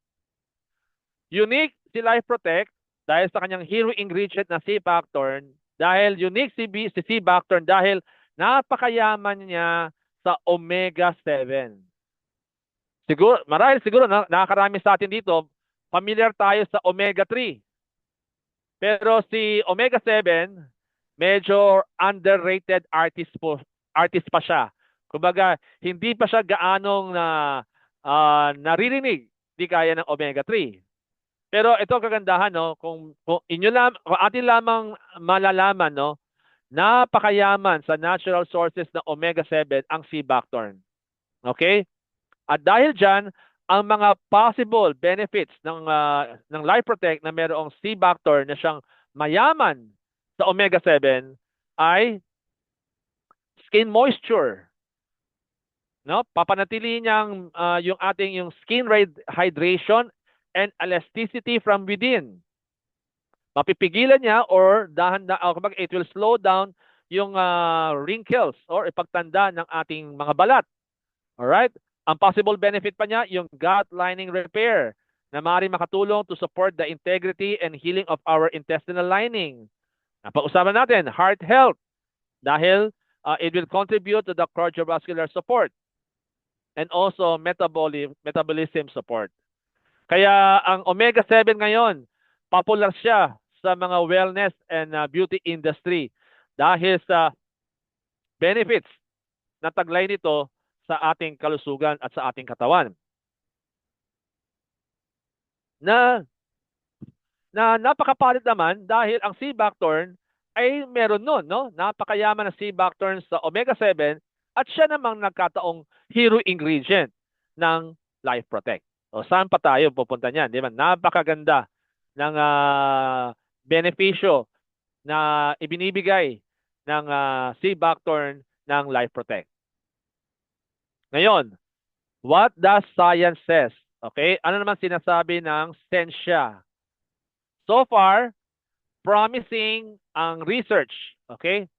Unique si Life Protect dahil sa kanyang hero ingredient na sea buckthorn. Dahil unique si sea buckthorn dahil napakayaman niya sa omega-7. Marahil siguro nakakarami sa atin dito, familiar tayo sa omega-3. Pero si omega-7, medyo underrated artist pa siya. Kumbaga, hindi pa siya gaanong naririnig, di kaya ng omega-3. Pero ito kagandahan, no, kung atin lamang malalaman, no, napakayaman sa natural sources ng omega-7 ang sea buckthorn. Okay? At dahil diyan, ang mga possible benefits ng Life Protect na mayroong sea buckthorn na siyang mayaman sa omega-7 ay skin moisture. No? Papanatili niyang yung skin hydration and elasticity from within. Mapipigilan niya or it will slow down yung wrinkles or ipagtanda ng ating mga balat. Alright? Ang possible benefit pa niya, yung gut lining repair na maaaring makatulong to support the integrity and healing of our intestinal lining. Napag-usapan natin, heart health, dahil it will contribute to the cardiovascular support and also metabolism support. Kaya ang omega-7 ngayon, popular siya sa mga wellness and beauty industry dahil sa benefits na taglay nito sa ating kalusugan at sa ating katawan. Na napakapalit naman dahil ang sea buckthorn ay meron nun, no? Napakayaman ng sea buckthorn sa omega-7 at siya namang nagkataong hero ingredient ng Life Protect. O saan pa tayo pupunta niyan? Di ba? Napakaganda ng benepisyo na ibinibigay ng sea buckthorn ng Life Protect. Ngayon, what does science says? Okay? Ano naman sinasabi ng sensya? So far, promising ang research. Okay?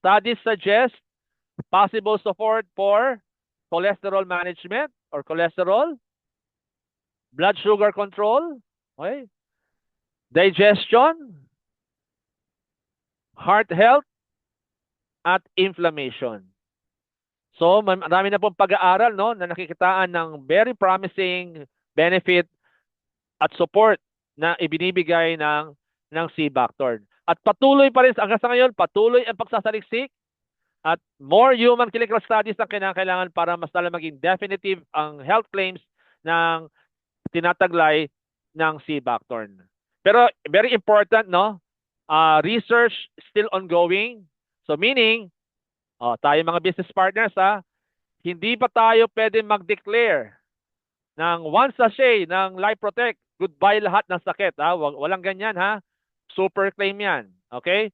Studies suggest possible support for cholesterol management or cholesterol, blood sugar control, okay? Digestion, heart health, at inflammation. So, marami na pong pag-aaral, no, na nakikitaan ng very promising benefit at support na ibinibigay ng sea buckthorn. At patuloy pa rin hanggang sa ngayon, patuloy ang pagsasaliksik at more human clinical studies ang kinakailangan para mas lalo maging definitive ang health claims ng tinataglay ng sea buckthorn. Pero very important, no? Research still ongoing. So meaning, tayo mga business partners, hindi pa tayo pwede mag-declare ng one sachet ng Life Protect, goodbye lahat ng sakit. Walang ganyan, ha? Super claim yan. Okay?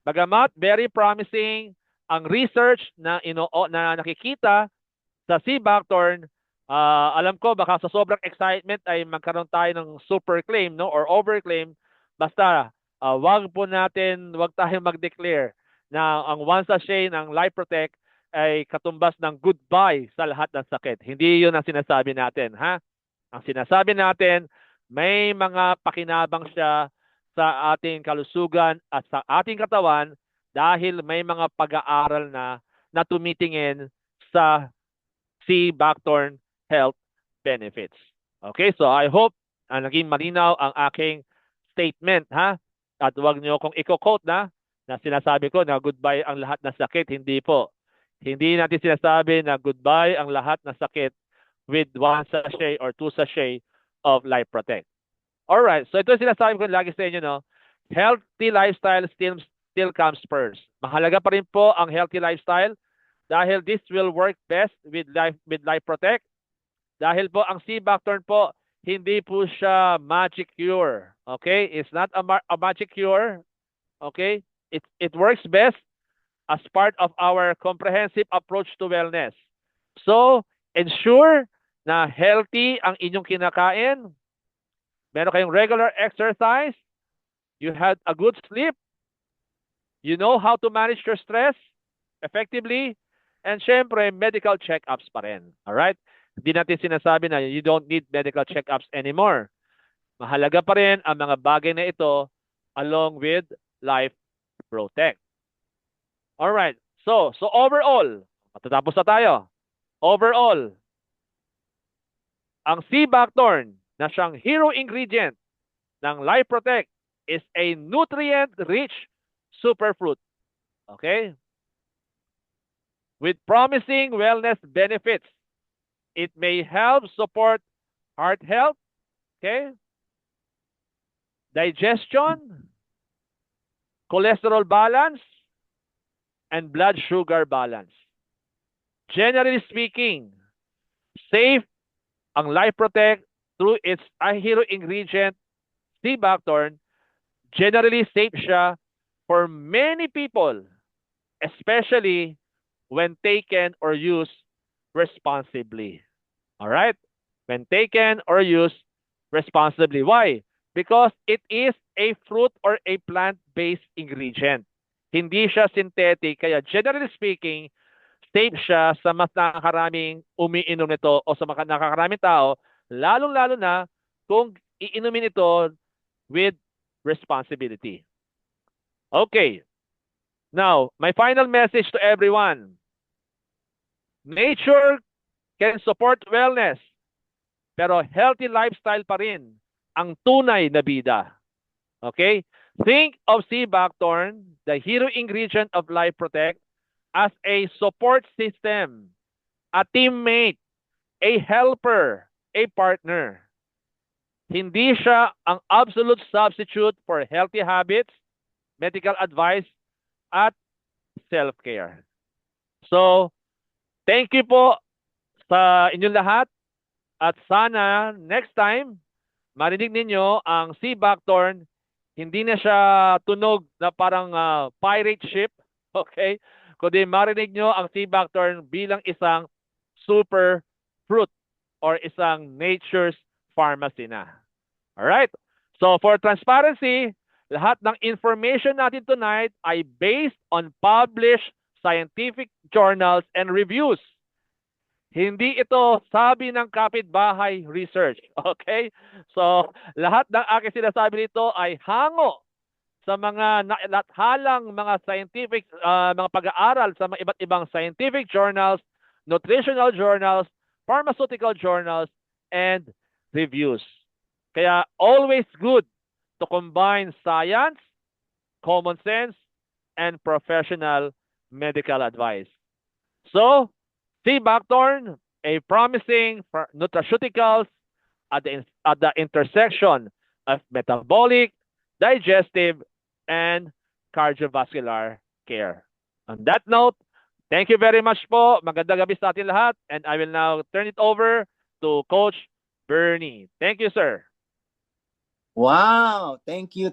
Bagamat very promising ang research na nakikita sa sea buckthorn, alam ko baka sa sobrang excitement ay magkaroon tayo ng super claim, no, or overclaim. Basta wag tayong mag-declare na ang one sachet ng Life Protect ay katumbas ng goodbye sa lahat ng sakit. Hindi 'yun ang sinasabi natin, ha? Ang sinasabi natin, may mga pakinabang siya sa ating kalusugan at sa ating katawan dahil may mga pag-aaral na tumitingin sa sea buckthorn health benefits. Okay, so I hope naging malinaw ang aking statement, ha? At huwag niyo kong i-quote na sinasabi ko na goodbye ang lahat ng sakit. Hindi po. Hindi natin sinasabi na goodbye ang lahat ng sakit with one sachet or two sachet of Life Protect. Alright, so ito sinasabi ko lagi sa inyo, no? Healthy lifestyle still comes first. Mahalaga pa rin po ang healthy lifestyle dahil this will work best with Life Protect. Dahil po ang sea buckthorn po, hindi po siya magic cure. Okay? It's not a magic cure. Okay? It works best as part of our comprehensive approach to wellness. So, ensure na healthy ang inyong kinakain. Meron kayong regular exercise. You had a good sleep. You know how to manage your stress effectively. And syempre, medical check-ups pa rin. Alright? Hindi natin sinasabi na you don't need medical check-ups anymore. Mahalaga pa rin ang mga bagay na ito along with Life Protect. Alright. So overall, matatapos na tayo. Overall, ang sea buckthorn na siyang hero ingredient ng Life Protect is a nutrient-rich superfruit. Okay? With promising wellness benefits, it may help support heart health, okay? Digestion, cholesterol balance, and blood sugar balance. Generally speaking, safe ang Life Protect through its hero ingredient, sea buckthorn. Generally safe siya for many people, especially when taken or used responsibly. All right? When taken or used responsibly. Why? Because it is a fruit or a plant-based ingredient. Hindi siya synthetic, kaya generally speaking, safe siya sa mas nakakaraming umiinom nito o sa mga nakakaraming tao, lalong-lalo na kung iinumin ito with responsibility. Okay. Now, my final message to everyone. Nature can support wellness, pero healthy lifestyle pa rin ang tunay na bida. Okay? Think of sea buckthorn, the hero ingredient of Life Protect, as a support system, a teammate, a helper, a partner. Hindi siya ang absolute substitute for healthy habits, medical advice, at self-care. So, thank you po sa inyong lahat at sana next time marinig ninyo ang sea buckthorn, hindi na siya tunog na parang pirate ship, okay? Kundi marinig nyo ang sea buckthorn bilang isang super fruit or isang nature's pharmacy na. Alright? So for transparency, lahat ng information natin tonight ay based on published scientific journals and reviews. Hindi ito sabi ng kapitbahay research. Okay? So, lahat ng aking sinasabi nito ay hango sa mga halang mga scientific, mga pag-aaral sa mga iba't ibang scientific journals, nutritional journals, pharmaceutical journals, and reviews. Kaya always good to combine science, common sense, and professional medical advice. So, sea buckthorn, a promising nutraceuticals at the intersection of metabolic, digestive, and cardiovascular care. On that note, thank you very much po. Magandang gabi sa atin lahat. And I will now turn it over to Coach Bernie. Thank you, sir. Wow! Thank you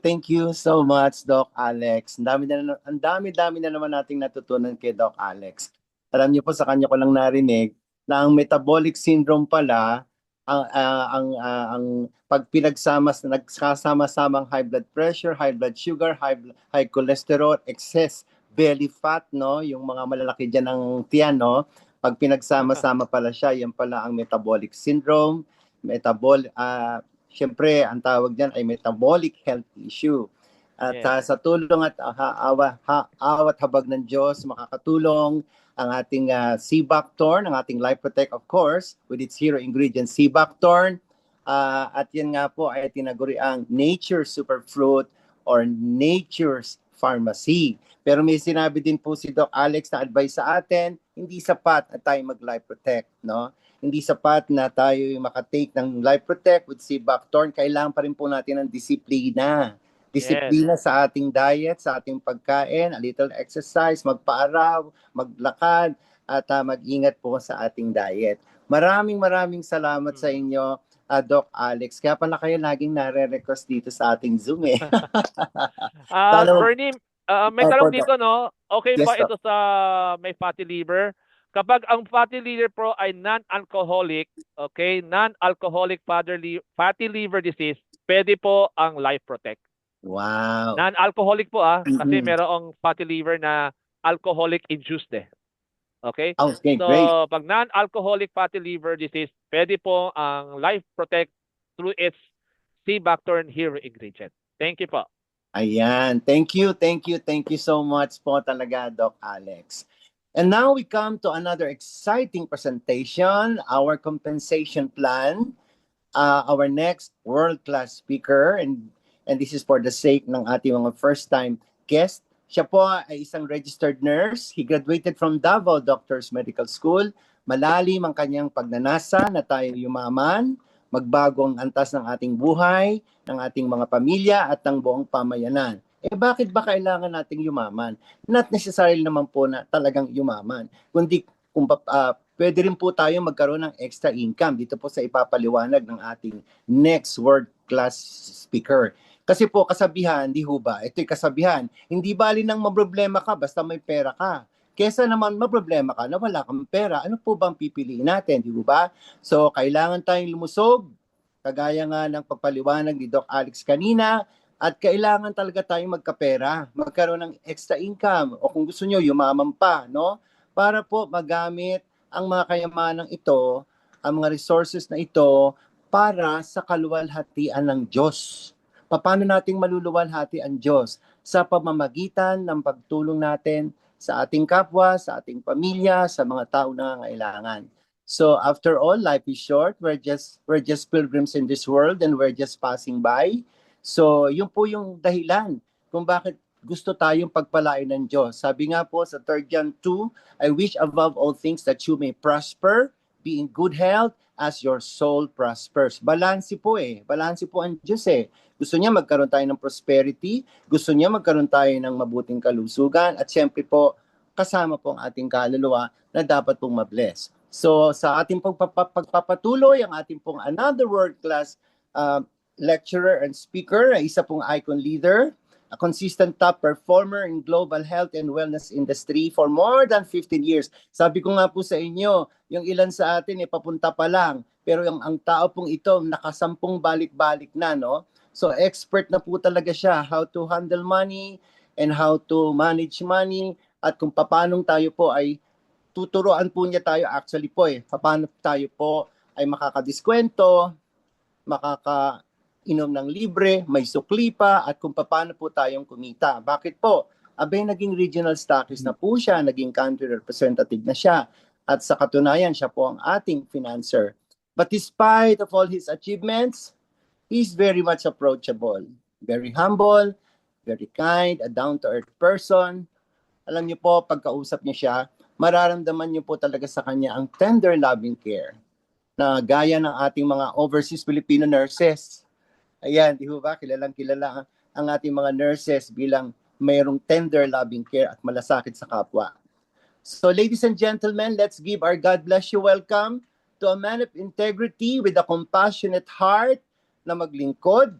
so much, Doc Alex. Ang dami na naman nating natutunan kay Doc Alex. Alam niyo po, sa kanya ko lang narinig na ang metabolic syndrome pala, ang pag nagsasama-samang high blood pressure, high blood sugar, high cholesterol, excess belly fat, no, yung mga malalaki diyan ng tiyan, no, pag pinagsama-sama pala siya, yan pala ang metabolic syndrome. Siyempre, ang tawag diyan ay metabolic health issue. At sa tulong at awat habag ng Diyos, makakatulong ang ating sea buckthorn, ang ating Life Protect, of course, with its hero ingredient, sea buckthorn. At yan nga po ay tinaguri ang Nature's Superfruit or Nature's Pharmacy. Pero may sinabi din po si Doc Alex na advice sa atin, hindi sapat na tayo mag-Life Protect, no? Hindi sapat na tayo makatake ng Life Protect with sea buckthorn. Kailangan pa rin po natin ng disiplina. Disiplina sa ating diet, sa ating pagkain, a little exercise, magpaaraw, maglakad, at mag-ingat po sa ating diet. Maraming salamat sa inyo, Doc Alex. Kaya pala kayo laging nare-request dito sa ating Zoom eh. Bernie, may tanong dito, no? Okay, yes, ba ito sa may fatty liver? Kapag ang fatty liver po ay non-alcoholic, okay, non-alcoholic fatty liver disease, pwede po ang Life Protect. Wow. Non-alcoholic po kasi merong fatty liver na alcoholic induced eh. Okay? Okay, so, great. Pag non-alcoholic fatty liver disease, pwede po ang Life Protect through its sea buckthorn hero ingredient. Thank you po. Ayan. Thank you so much po talaga, Doc Alex. And now we come to another exciting presentation, our compensation plan, our next world-class speaker, and this is for the sake ng ating mga first-time guest. Siya po ay isang registered nurse. He graduated from Davao Doctors Medical School. Malalim ang kanyang pagnanasa na tayo yumaman, magbago ang antas ng ating buhay, ng ating mga pamilya at ng buong pamayanan. Bakit ba kailangan nating yumaman? Not necessarily naman po na talagang yumaman, kundi pwede rin po tayo magkaroon ng extra income. Dito po sa ipapaliwanag ng ating next world-class speaker. Kasi po kasabihan, di ho ba? Ito'y kasabihan, hindi bali nang maproblema ka basta may pera ka. Kesa naman maproblema ka na wala kang pera, ano po bang pipiliin natin, di ba? So, kailangan tayong lumusog, kagaya nga ng pagpaliwanag ni Doc Alex kanina, At kailangan talaga tayong magkapera, magkaroon ng extra income, o kung gusto nyo, yumaman pa, no? Para po magamit ang mga kayamanang ito, ang mga resources na ito, para sa kaluwalhatian ng Diyos. Paano nating maluluwalhati ang Diyos? Sa pamamagitan ng pagtulong natin sa ating kapwa, sa ating pamilya, sa mga tao na nangangailangan. So after all, life is short. We're just pilgrims in this world and we're just passing by. So yun po yung dahilan kung bakit gusto tayong pagpalain ng Diyos. Sabi nga po sa 3 John 2, I wish above all things that you may prosper, be in good health as your soul prospers. Balanse po Balanse po ang Diyos Gusto niya magkaroon tayo ng prosperity, gusto niya magkaroon tayo ng mabuting kalusugan, at syempre po, kasama po ang ating kaluluwa na dapat pong mabless. So sa ating pagpapatuloy, ang ating pong another world-class lecturer and speaker, isa pong icon leader, a consistent top performer in global health and wellness industry for more than 15 years. Sabi ko nga po sa inyo, yung ilan sa atin papunta pa lang, pero ang tao pong ito nakasampung balik-balik na, no? So expert na po talaga siya how to handle money and how to manage money, at kung paano tayo po ay tuturuan po niya tayo actually po paano tayo po ay makakadiskwento, makakainom ng libre, may sukli pa, at kung paano po tayong kumita. Bakit po? Abay, naging regional stockist na po siya, naging country representative na siya, at sa katunayan, siya po ang ating financer. But despite of all his achievements, he's very much approachable, very humble, very kind, a down-to-earth person. Alam niyo po, pagkausap niya siya, mararamdaman niyo po talaga sa kanya ang tender loving care na gaya ng ating mga overseas Filipino nurses. Ayan, di ba? Kilalang kilala ang ating mga nurses bilang mayroong tender loving care at malasakit sa kapwa. So ladies and gentlemen, let's give our God bless you welcome to a man of integrity with a compassionate heart na maglingkod.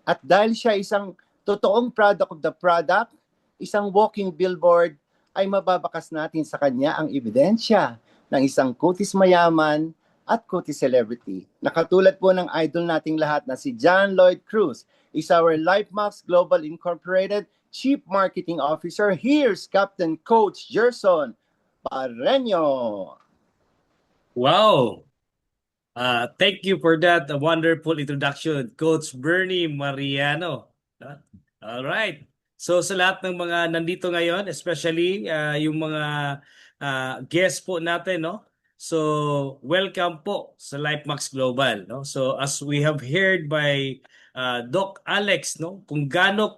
At dahil siya isang totoong product of the product, isang walking billboard, ay mababakas natin sa kanya ang ebidensya ng isang kutis mayaman at kutis celebrity. Nakatulad po ng idol nating lahat na si John Lloyd Cruz, is our LifeMax Global Incorporated Chief Marketing Officer. Here's Captain Coach Gerson Pareño. Wow! Thank you for that wonderful introduction, Coach Bernie Mariano. All right. So sa lahat ng mga nandito ngayon, especially yung mga guests po natin, no? So welcome po sa LifeMax Global, no? So as we have heard by Doc Alex, no, kung gaano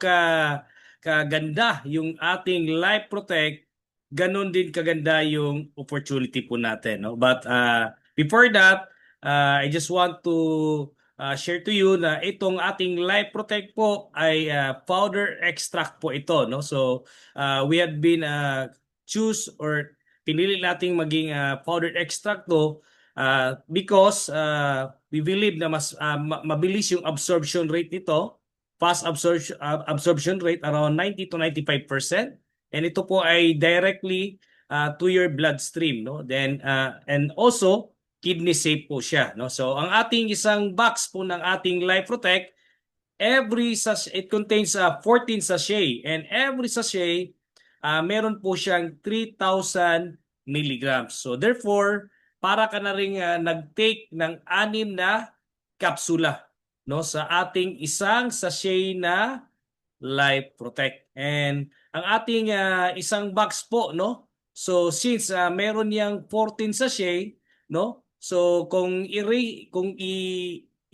kaganda yung ating Life Protect, ganon din kaganda yung opportunity po natin, no? But before that, I just want to share to you na itong ating Life Protect po ay powder extract po ito, no? So we had been choose or pinili nating maging powder extract to because we believe na mas mabilis yung absorption rate nito, fast absorption rate around 90 to 95%, and ito po ay directly to your bloodstream, no? Then and also kidney safe po siya, no? So ang ating isang box po ng ating Life Protect, every sachet, it contains 14 sachet, and every sachet meron po siyang 3,000 milligrams. So therefore, para ka na ring nag-take ng 6 na kapsula, no, sa ating isang sachet na Life Protect. And ang ating isang box po, no? So since meron yang 14 sachet, no? So kung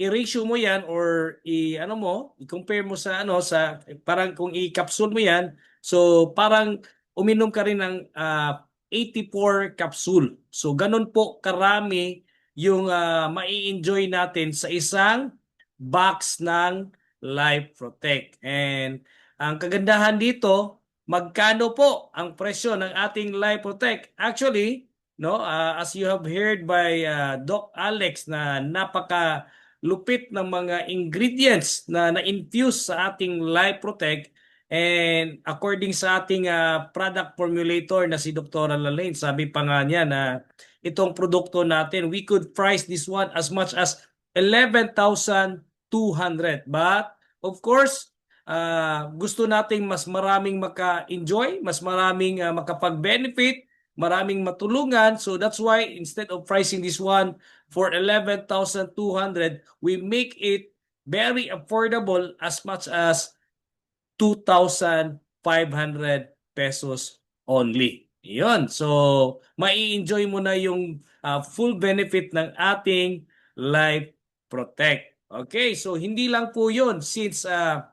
i-ratio mo 'yan or i-compare mo sa parang kung i-capsule mo 'yan, so parang uminom ka rin ng 84 capsule. So ganun po karami yung mai-enjoy natin sa isang box ng Life Protect. And ang kagandahan dito, magkano po ang presyo ng ating Life Protect? Actually, no, as you have heard by Doc Alex na napaka lupit ng mga ingredients na na-infuse sa ating Life Protect, and according sa ating product formulator na si Dr. Lalaine, sabi pa nga niya na itong produkto natin, we could price this one as much as 11,200. But of course, gusto nating mas maraming maka-enjoy, mas maraming makapag-benefit, maraming matulungan. So that's why instead of pricing this one for 11,200, we make it very affordable as much as 2,500 pesos only. Yun. So, mai-enjoy mo na yung full benefit ng ating Life Protect. Okay, so hindi lang po yun. Since ang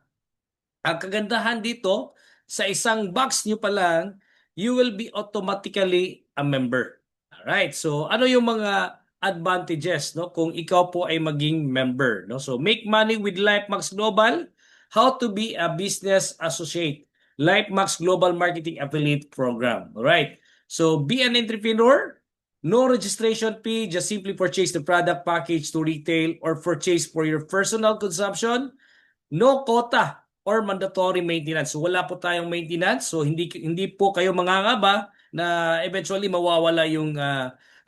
kagandahan dito, sa isang box nyo pa lang, you will be automatically a member. Alright, so ano yung mga advantages no kung ikaw po ay maging member, no? So make money with LifeMax Global, how to be a business associate, LifeMax Global Marketing Affiliate Program. Alright, so be an entrepreneur, no registration fee, just simply purchase the product package to retail or purchase for your personal consumption, no quota or mandatory maintenance. So wala po tayong maintenance. So hindi po kayo mangangaba na eventually mawawala yung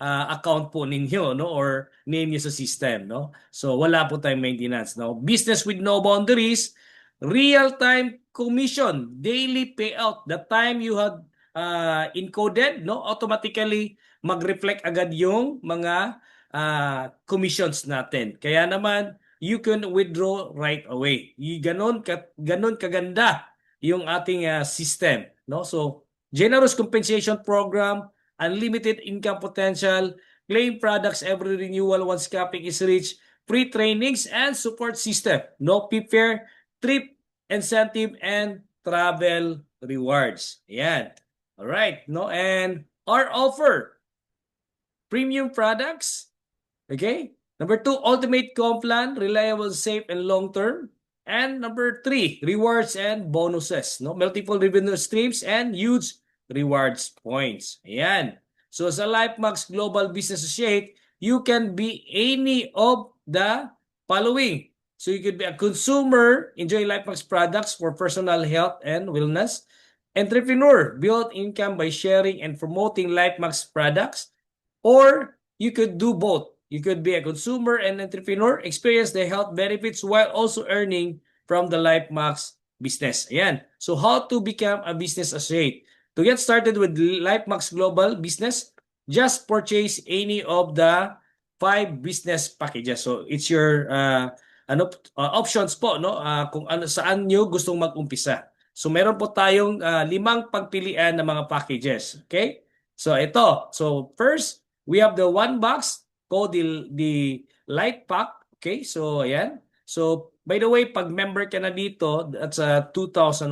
account po ninyo, no, or name niyo sa system, no. So wala po tayong maintenance, no. Business with no boundaries, real-time commission, daily payout. The time you had encoded, no, automatically mag-reflect agad yung mga commissions natin. Kaya naman you can withdraw right away. Ganon kaganda yung ating system, no? So, generous compensation program, unlimited income potential, claim products every renewal once capping is reached, free trainings and support system, no PIP fare, trip incentive and travel rewards. Ayan. All right, no? And our offer, premium products, okay? Number 2, ultimate comp plan, reliable, safe, and long-term. And number 3, rewards and bonuses. No? Multiple revenue streams and huge rewards points. Ayan. So sa LifeMax Global Business Associate, you can be any of the following. So you could be a consumer, enjoy LifeMax products for personal health and wellness. Entrepreneur, build income by sharing and promoting LifeMax products. Or you could do both. You could be a consumer and entrepreneur, experience the health benefits while also earning from the LifeMax business. Ayan. So how to become a business associate? To get started with LifeMax Global Business, just purchase any of the 5 business packages. So it's your options po, no? Kung saan nyo gustong mag-umpisa. So meron po tayong 5 pagpilian ng mga packages. Okay? So ito. So first, we have the 1 box called the Light Pack. Okay, so ayan. So by the way, pag member ka na dito, that's 2,100.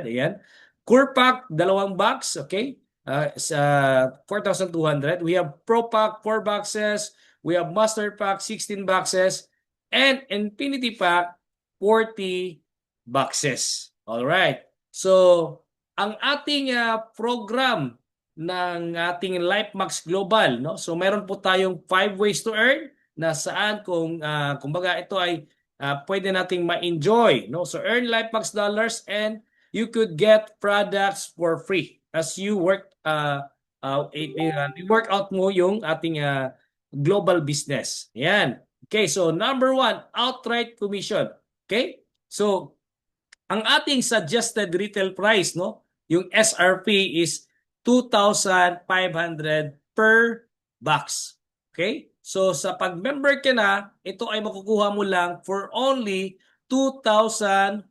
Ayan. Core Pack, 2 box. Okay, 4,200. We have Pro Pack, 4 boxes. We have Master Pack, 16 boxes. And Infinity Pack, 40 boxes. All right. So ang ating program ng ating LifeMax Global, no? So meron po tayong 5 ways to earn na saan kumbaga ito ay pwede nating ma-enjoy, no? So earn LifeMax dollars and you could get products for free as you work out mo yung ating global business. Yan. Okay, so number 1, outright commission. Okay? So ang ating suggested retail price, no? Yung SRP is 2,500 per box. Okay? So sa pag-member ka na, ito ay makukuha mo lang for only 2,100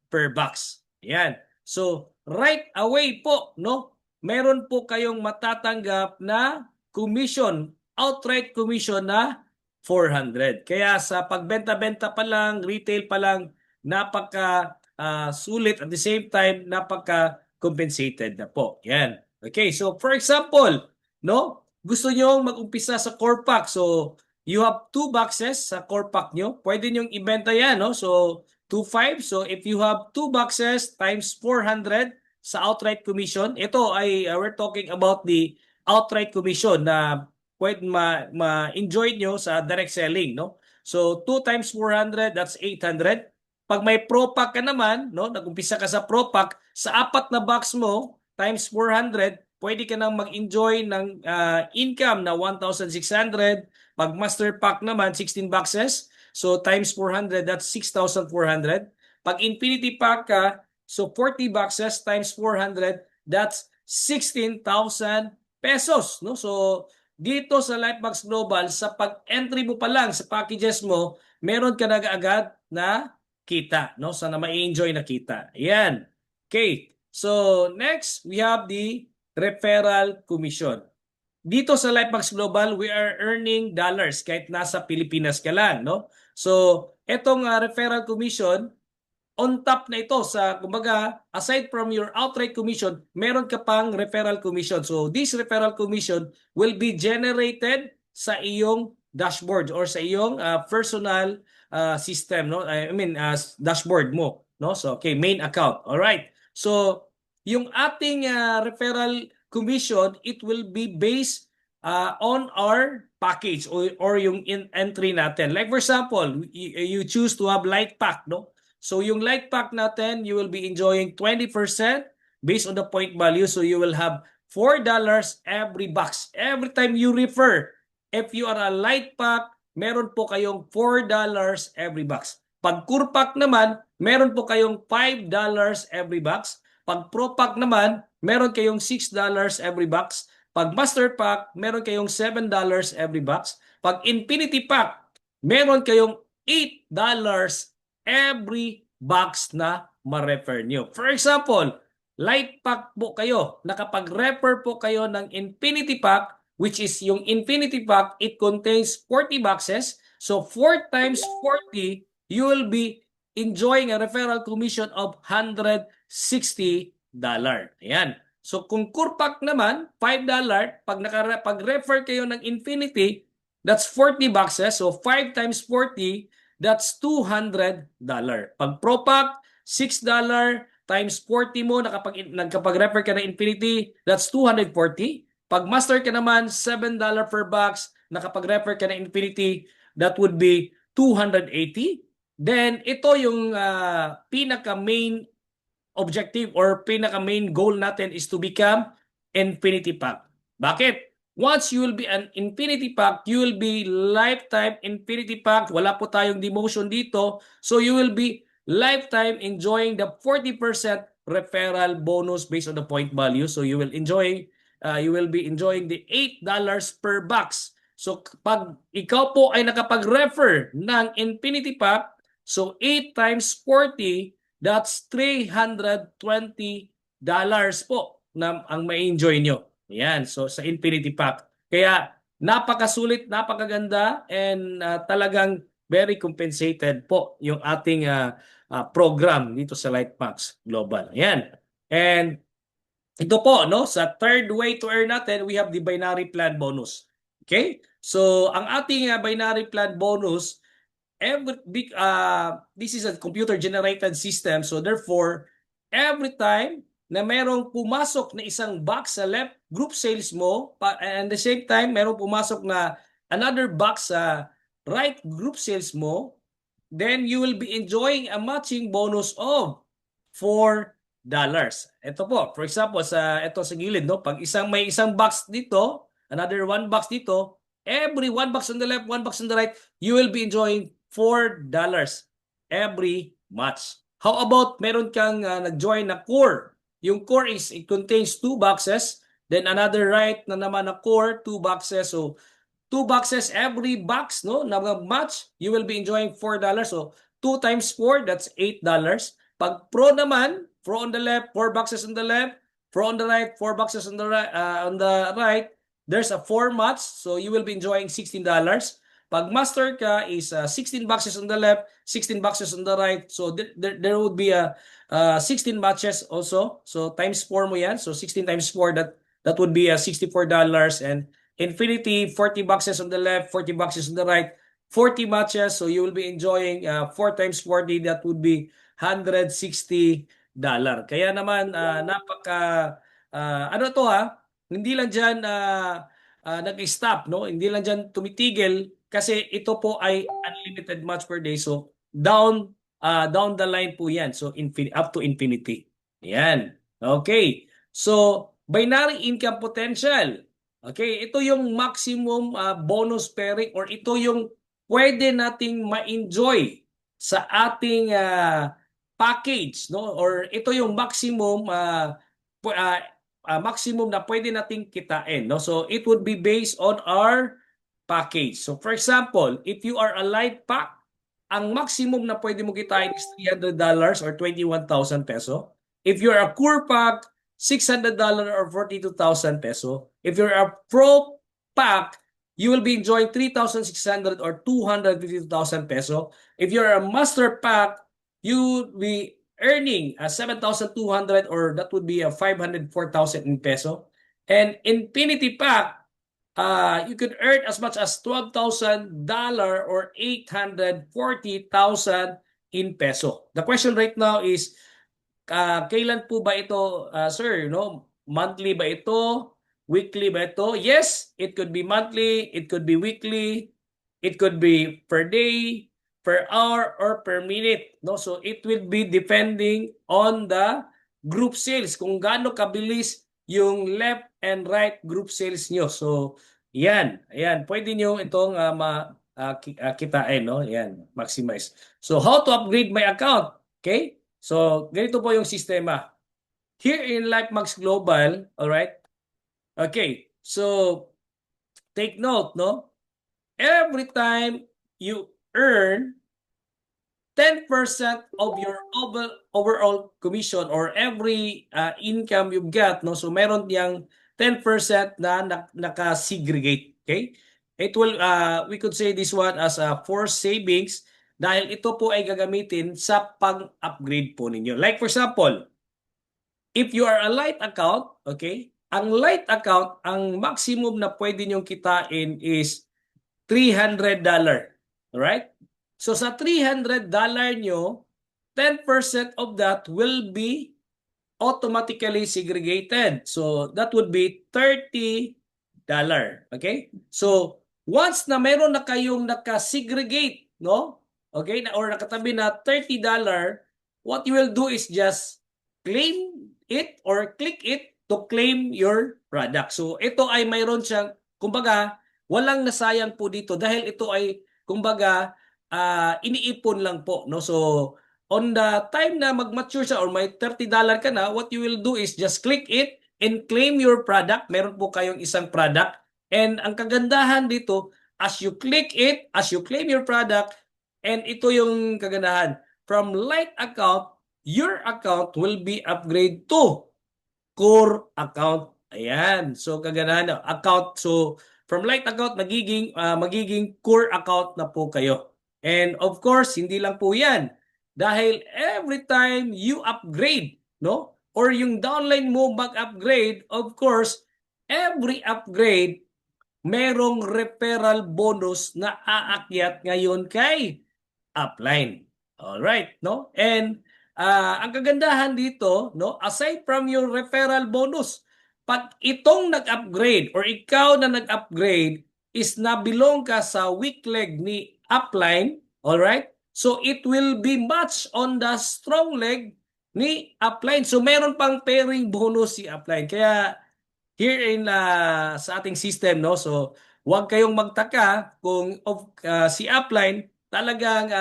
per box. Ayan. So right away po, no? Meron po kayong matatanggap na commission, outright commission na 400. Kaya sa pagbenta-benta pa lang, retail pa lang, napaka sulit at the same time napaka compensated na po. Yan. Okay, so for example, no, gusto nyo mag-umpisa sa core pack. So you have 2 boxes sa core pack nyo. Pwede nyo ibenta yan, no? So 2,500. So if you have 2 boxes times 400 sa outright commission, ito ay we're talking about the outright commission na pwede ma-enjoy nyo sa direct selling, no? So 2 times 400, that's 800. Pag may Pro Pack ka naman, no, nag-umpisa ka sa Pro Pack, sa 4 na box mo, times 400, pwede ka nang mag-enjoy ng income na 1,600. Pag Master Pack naman, 16 boxes, so times 400, that's 6,400. Pag infinity pack ka, so 40 boxes times 400, that's 16,000 pesos, no? So dito sa Lifebox Global, sa pag-entry mo pa lang sa packages mo, meron ka na agad na kita, no? Sana ma-enjoy na kita. Ayan. Okay. So next, we have the referral commission. Dito sa Lifebox Global, we are earning dollars kahit nasa Pilipinas ka lang, no? So, etong referral commission, on top na ito sa, kumbaga, aside from your outright commission, meron ka pang referral commission. So, this referral commission will be generated sa iyong dashboard or sa iyong personal system, no? I mean, dashboard mo, no? So, okay, main account. All right. So, yung ating referral commission, it will be based on our package or yung entry natin. Like for example, you choose to have light pack, no? So yung light pack natin, you will be enjoying 20% based on the point value. So you will have $4 every box. Every time you refer, if you are a light pack, meron po kayong $4 every box. Pag core pack naman, meron po kayong $5 every box. Pag pro pack naman, meron kayong $6 every box. Pag master pack, meron kayong $7 every box. Pag infinity pack, meron kayong $8 every box na ma-refer nyo. For example, light pack po kayo. Nakapag-refer po kayo ng infinity pack, which is yung infinity pack, it contains 40 boxes. So 4 times 40, you will be enjoying a referral commission of $160. Ayan. So kung core pack naman, $5, pag-refer kayo ng infinity, that's 40 boxes. So 5 times 40, that's $200. Pag pro pack, $6 times 40 mo, nagkapag-refer ka ng infinity, that's 240. Pag master ka naman, $7 per box, nakapag-refer ka ng infinity, that would be 280. Then, ito yung pinaka-main objective or pinaka-main goal natin is to become infinity pack. Bakit? Once you will be an infinity pack, you will be lifetime infinity pack. Wala po tayong demotion dito. So you will be lifetime enjoying the 40% referral bonus based on the point value. So you will be enjoying the $8 per box. So pag ikaw po ay nakapag-refer ng infinity pack, so 8 times 40, that's $320 po na ang ma-enjoy nyo. Yan, so sa Infinity Pack. Kaya napakasulit, napakaganda, and talagang very compensated po yung ating program dito sa Lightbox Global. Yan. And ito po, no, sa third way to earn natin, we have the binary plan bonus. Okay? So ang ating binary plan bonus, this is a computer generated system, so therefore every time na merong pumasok na isang box sa left group sales mo, and the same time merong pumasok na another box sa right group sales mo, then you will be enjoying a matching bonus of $4. Ito po, for example, sa gilid, no, pag may isang box dito, another one box dito, every one box on the left, one box on the right, you will be enjoying $4 every match. How about meron kang nag-join na core? Yung core it contains 2 boxes, then another right na naman na core, 2 boxes. So 2 boxes every box, no, na match, you will be enjoying $4. So 2 times 4, that's $8. Pag pro naman, pro on the left, 4 boxes on the left, pro on the right, 4 boxes on the right, there's a 4 match, so you will be enjoying $16. Pag master ka is 16 boxes on the left, 16 boxes on the right, so there would be a 16 matches also. So times 4 mo yan. So 16 times 4, that would be $64. And infinity, 40 boxes on the left, 40 boxes on the right, 40 matches. So you will be enjoying 4 times 40, that would be $160. Kaya naman ano to hindi lang dyan nag-stop, no? Hindi lang dyan tumitigil kasi ito po ay unlimited match per day. So down the line po yan. So up to infinity. Yan. Okay. So binary income potential. Okay, ito yung maximum bonus pairing, or ito yung pwede nating ma-enjoy sa ating package, no? Or ito yung maximum maximum na pwede nating kitain, no? So it would be based on our package. So for example, if you are a light pack, ang maximum na pwede mo kitain is $300 or 21,000 peso. If you're a core pack, $600 or 42,000 peso. If you're a pro pack, you will be enjoying 3,600 or 250,000 peso. If you're a master pack, you would be earning 7,200 or that would be a 504,000 in peso. And Infinity Pack, you could earn as much as $12,000 or 840,000 in peso. The question right now is, kailan po ba ito, sir? No? Monthly ba ito? Weekly ba ito? Yes, it could be monthly, it could be weekly, it could be per day, per hour, or per minute. No? So it will be depending on the group sales, kung gaano kabilis yung left and right group sales nyo. So yan, ayan, pwede nyo itong kitain, no? Yan, maximize. So how to upgrade my account? Okay? So ganito po yung sistema. Here in LifeMax Global, all right? Okay, so take note, no? Every time you earn 10% of your overall commission or every income you've got, no? So meron diyang 10% na naka-segregate, okay? It will we could say this one as a forced savings dahil ito po ay gagamitin sa pag-upgrade po ninyo. Like for example, if you are a light account, okay? Ang light account, ang maximum na pwede nyong kitain is $300. Alright? So sa $300 nyo, 10% of that will be automatically segregated. So that would be $30. Okay? So once na meron na kayong naka-segregate, no? Okay? Or nakatabi na $30, what you will do is just claim it or click it to claim your product. So ito ay mayroon siyang, kumbaga, walang nasayang po dito dahil ito ay, kumbaga, iniipon lang po, no? So on the time na mag-mature siya or may $30 ka na, what you will do is just click it and claim your product. Meron po kayong isang product. And ang kagandahan dito, as you click it, as you claim your product, and ito yung kagandahan, from light account, your account will be upgraded to core account. Ayan. So kaganahan na account. So from light account magiging core account na po kayo. And of course, hindi lang po 'yan. Dahil every time you upgrade, no? Or yung downline mo mag-upgrade, of course, every upgrade merong referral bonus na aakyat ngayon kay upline. All right, no? And ang kagandahan dito, no, aside from your referral bonus, pag itong nag-upgrade or ikaw na nag-upgrade is nabilong ka sa weak leg ni upline, all right? So it will be matched on the strong leg ni upline. So meron pang pairing bonus si upline. Kaya here in sa ating system, no, so huwag kayong magtaka kung si upline talagang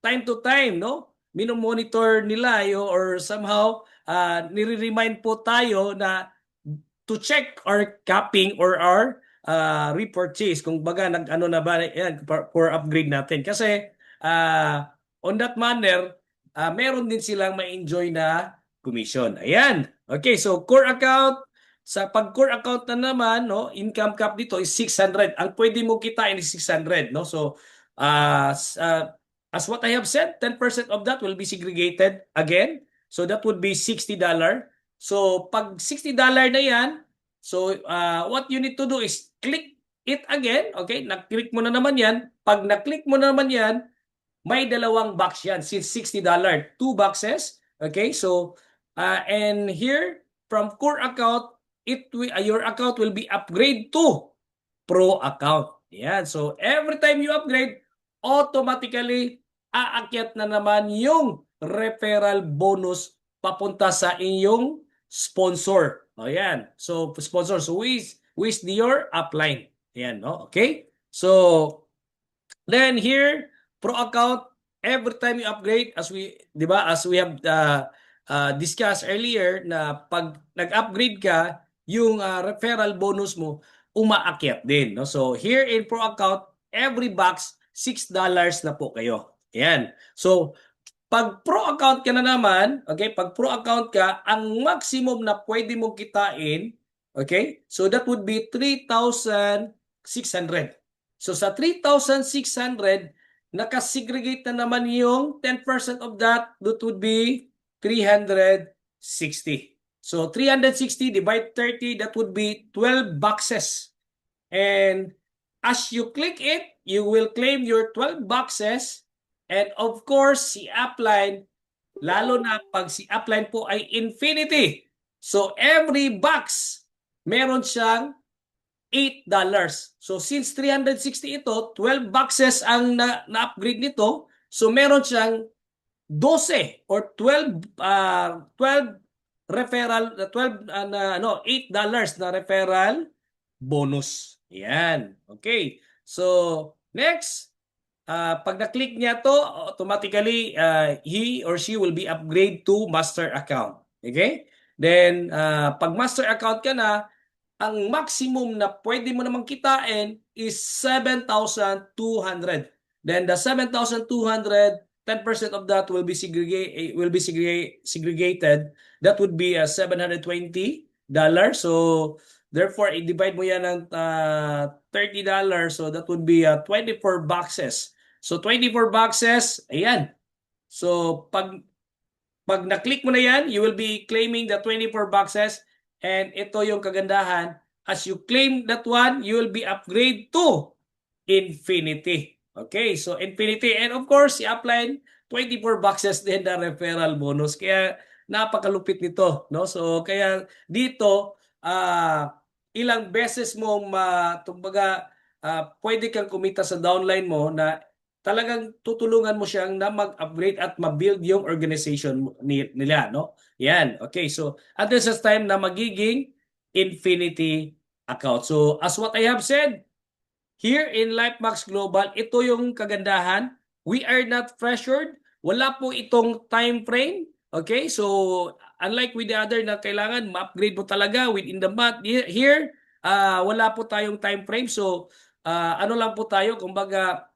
time to time, no, minomonitor nila or somehow nire-remind po tayo na to check our capping or our repurchase kung baga nag-ano na ba yan for upgrade natin. Kasi on that manner, meron din silang ma-enjoy na commission. Ayan. Okay, so core account. Sa pag-core account na naman, no, income cap dito is 600. Ang pwede mo kitain is 600, no? So as what I have said, 10% of that will be segregated again. So that would be $60. So pag $60 na yan, so what you need to do is click it again. Okay, na-click mo na naman yan. Pag na-click mo na naman yan, may dalawang box yan. Since $60, 2 boxes. Okay, so and here from core account, your account will be upgraded to pro account. Yan. So every time you upgrade, automatically aakyat na naman yung referral bonus papunta sa inyong sponsor. O yan. So sponsor. So who is your upline? Yan, no? Okay? So then here, pro account, every time you upgrade, as we, di ba, as we have discussed earlier, na pag nag-upgrade ka, yung referral bonus mo umaakyat din, no? So here in Pro Account, every box $6 na po kayo. Ayan. So pag Pro Account ka na naman, okay, pag Pro Account ka, ang maximum na pwede mong kitain, okay, so that would be 3,600. So sa 3,600, nakasegregate na naman yung 10% of that would be 360. So 360 divide 30, that would be 12 boxes. And as you click it, you will claim your 12 boxes. And of course, si upline, lalo na pag si upline po ay infinity. So every box, meron siyang $8. So since 360 ito, 12 boxes ang na-upgrade nito. So meron siyang 12 or 12 referral, 12 $8 na referral bonus. Yan. Okay. So next, pag na-click niya to, automatically he or she will be upgrade to master account. Okay? Then pag master account ka na, ang maximum na pwede mo namang kitain is 7,200. Then the 7,200, 10% of that will be segregated. That would be $720. So therefore, i-divide mo yan ng $30. So that would be 24 boxes. So 24 boxes, ayan. So pag na-click mo na yan, you will be claiming the 24 boxes. And ito yung kagandahan. As you claim that one, you will be upgrade to infinity. Okay, so infinity. And of course, i-apply 24 boxes din na referral bonus. Kaya napakalupit nito, no? So kaya dito ilang beses mo pwede kang kumita sa downline mo na talagang tutulungan mo siyang na mag-upgrade at ma-build yung organization nila, no? Yan. Okay, so at this time na magiging infinity account. So as what I have said, here in LifeMax Global, ito yung kagandahan. We are not pressured. Wala po itong time frame. Okay, so unlike with the other na kailangan ma-upgrade mo talaga within the month, here, wala po tayong time frame. So ano lang po tayo, kumbaga,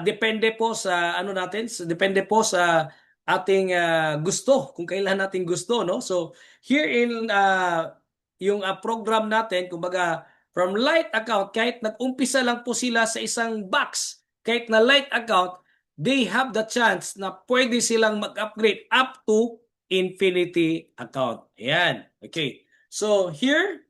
depende po sa ano natin, depende po sa ating gusto, kung kailan natin gusto, no? So here in yung program natin, kumbaga from light account, kahit nag-umpisa lang po sila sa isang box, kahit na light account, they have the chance na pwede silang mag-upgrade up to infinity account. Ayan. Okay. So here,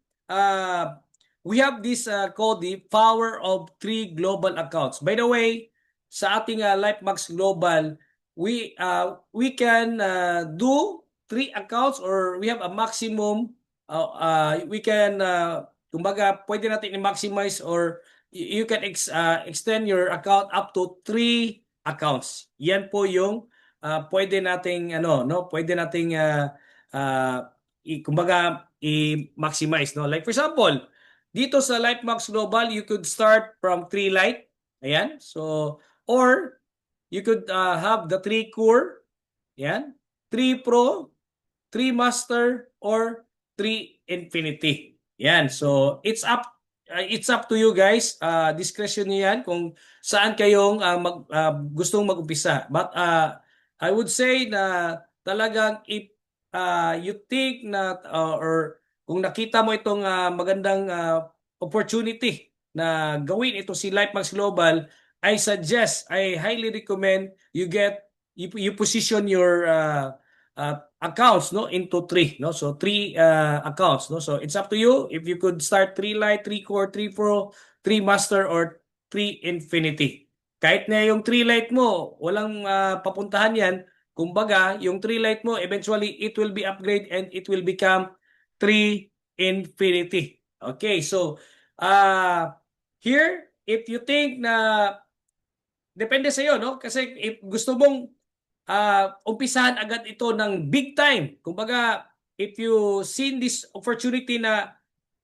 we have this called the power of 3 global accounts. By the way, sa ating LifeMax Global, we can do 3 accounts, or we have a maximum. We can, kumbaga, pwede natin i-maximize, or you can extend your account up to 3 accounts. Yan po yung pwede nating pwede nating kumbaga i-maximize, no? Like for example, dito sa LifeMax Global, you could start from 3 Lite. Ayan. So or you could have the 3 Core, yan, 3 Pro, 3 Master, or 3 Infinity. Yan. So it's up to you guys. Discretion niyo yan kung saan kayong gustong mag-umpisa. But I would say na talagang if you think na or kung nakita mo itong magandang opportunity na gawin ito si LifeMax Global, I highly recommend you position your accounts, no, into 3, no? So 3 accounts, no? So it's up to you if you could start 3 Lite, 3 Core, 3 Pro, 3 Master, or 3 Infinity. Kahit na yung 3 Lite mo, walang papuntahan yan. Kumbaga, yung 3 Lite mo, eventually it will be upgraded and it will become 3 Infinity. Okay, so here, if you think na depende sa iyo, no? Kasi if gusto mong umpisahan agad ito ng big time, kumbaga, if you seen this opportunity na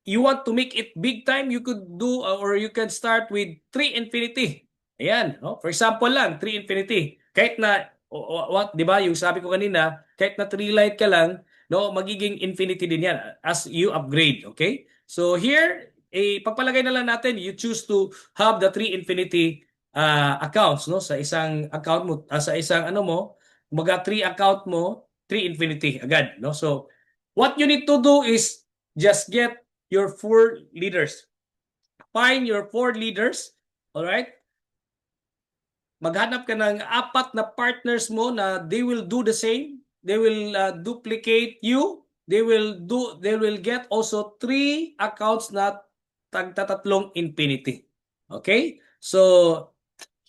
you want to make it big time, you could do or you can start with 3 Infinity. Ayan, no? For example lang, 3 Infinity. kahit na what, 'di ba? Yung sabi ko kanina, kahit na 3 light ka lang, no, magiging infinity din 'yan as you upgrade, okay? So here, pagpalagay na lang natin, you choose to have the 3 infinity accounts, no, sa isang account mo, sa isang ano mo, mga 3 account mo, 3 infinity agad, no? So what you need to do is just get your 4 leaders. Find your 4 leaders, all right? Maghanap ka ng 4 na partners mo na they will do the same. They will duplicate you. They will get also 3 accounts na tagtatatlong infinity. Okay? So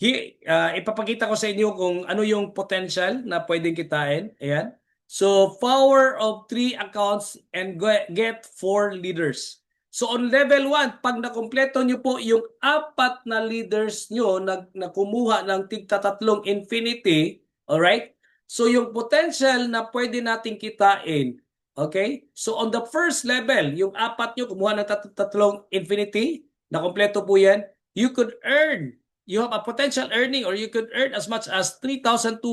here, ipapakita ko sa inyo kung ano yung potential na pwedeng kitain. Ayan. So power of 3 accounts and get 4 leaders. So on level 1, pag nakumpleto nyo po yung 4 na leaders nyo na kumuha ng tigtatatlong infinity, alright? So yung potential na pwede nating kitain, okay? So on the first level, yung 4 nyo kumuha ng tatlong infinity, nakumpleto po yan, you have a potential earning, or you could earn as much as $3,200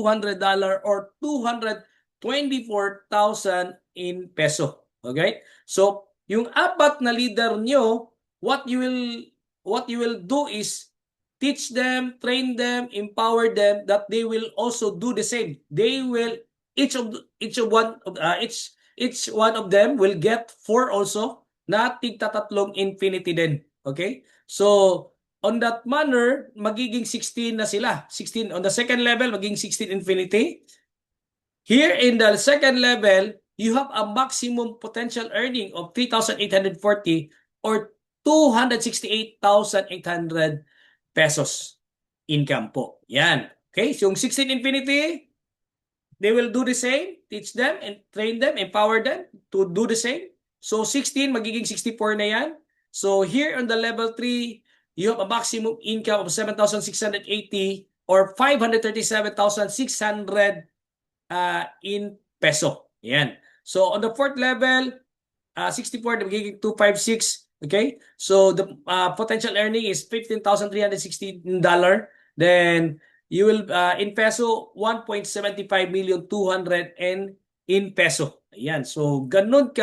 or 224,000 in peso. Okay? So yung 4 na leader nyo, what you will do is teach them, train them, empower them that they will also do the same. They will each one of them will get 4 also na tigtatatlong infinity din. Okay? So on that manner, magiging 16 na sila. 16 on the second level, magiging 16 infinity. Here in the second level, you have a maximum potential earning of 3,840 or 268,800 pesos income po. Yan. Okay, so yung 16 infinity, they will do the same, teach them and train them, empower them to do the same. So 16, magiging 64 na yan. So here on the level 3, you have a maximum income of 7,680 or 537,600 in peso. Yan. So on the fourth level, 64 magiging 256. Okay? So the potential earning is $15,316. Then you will in peso 1.75 million 200 in peso. Ayan. So ganun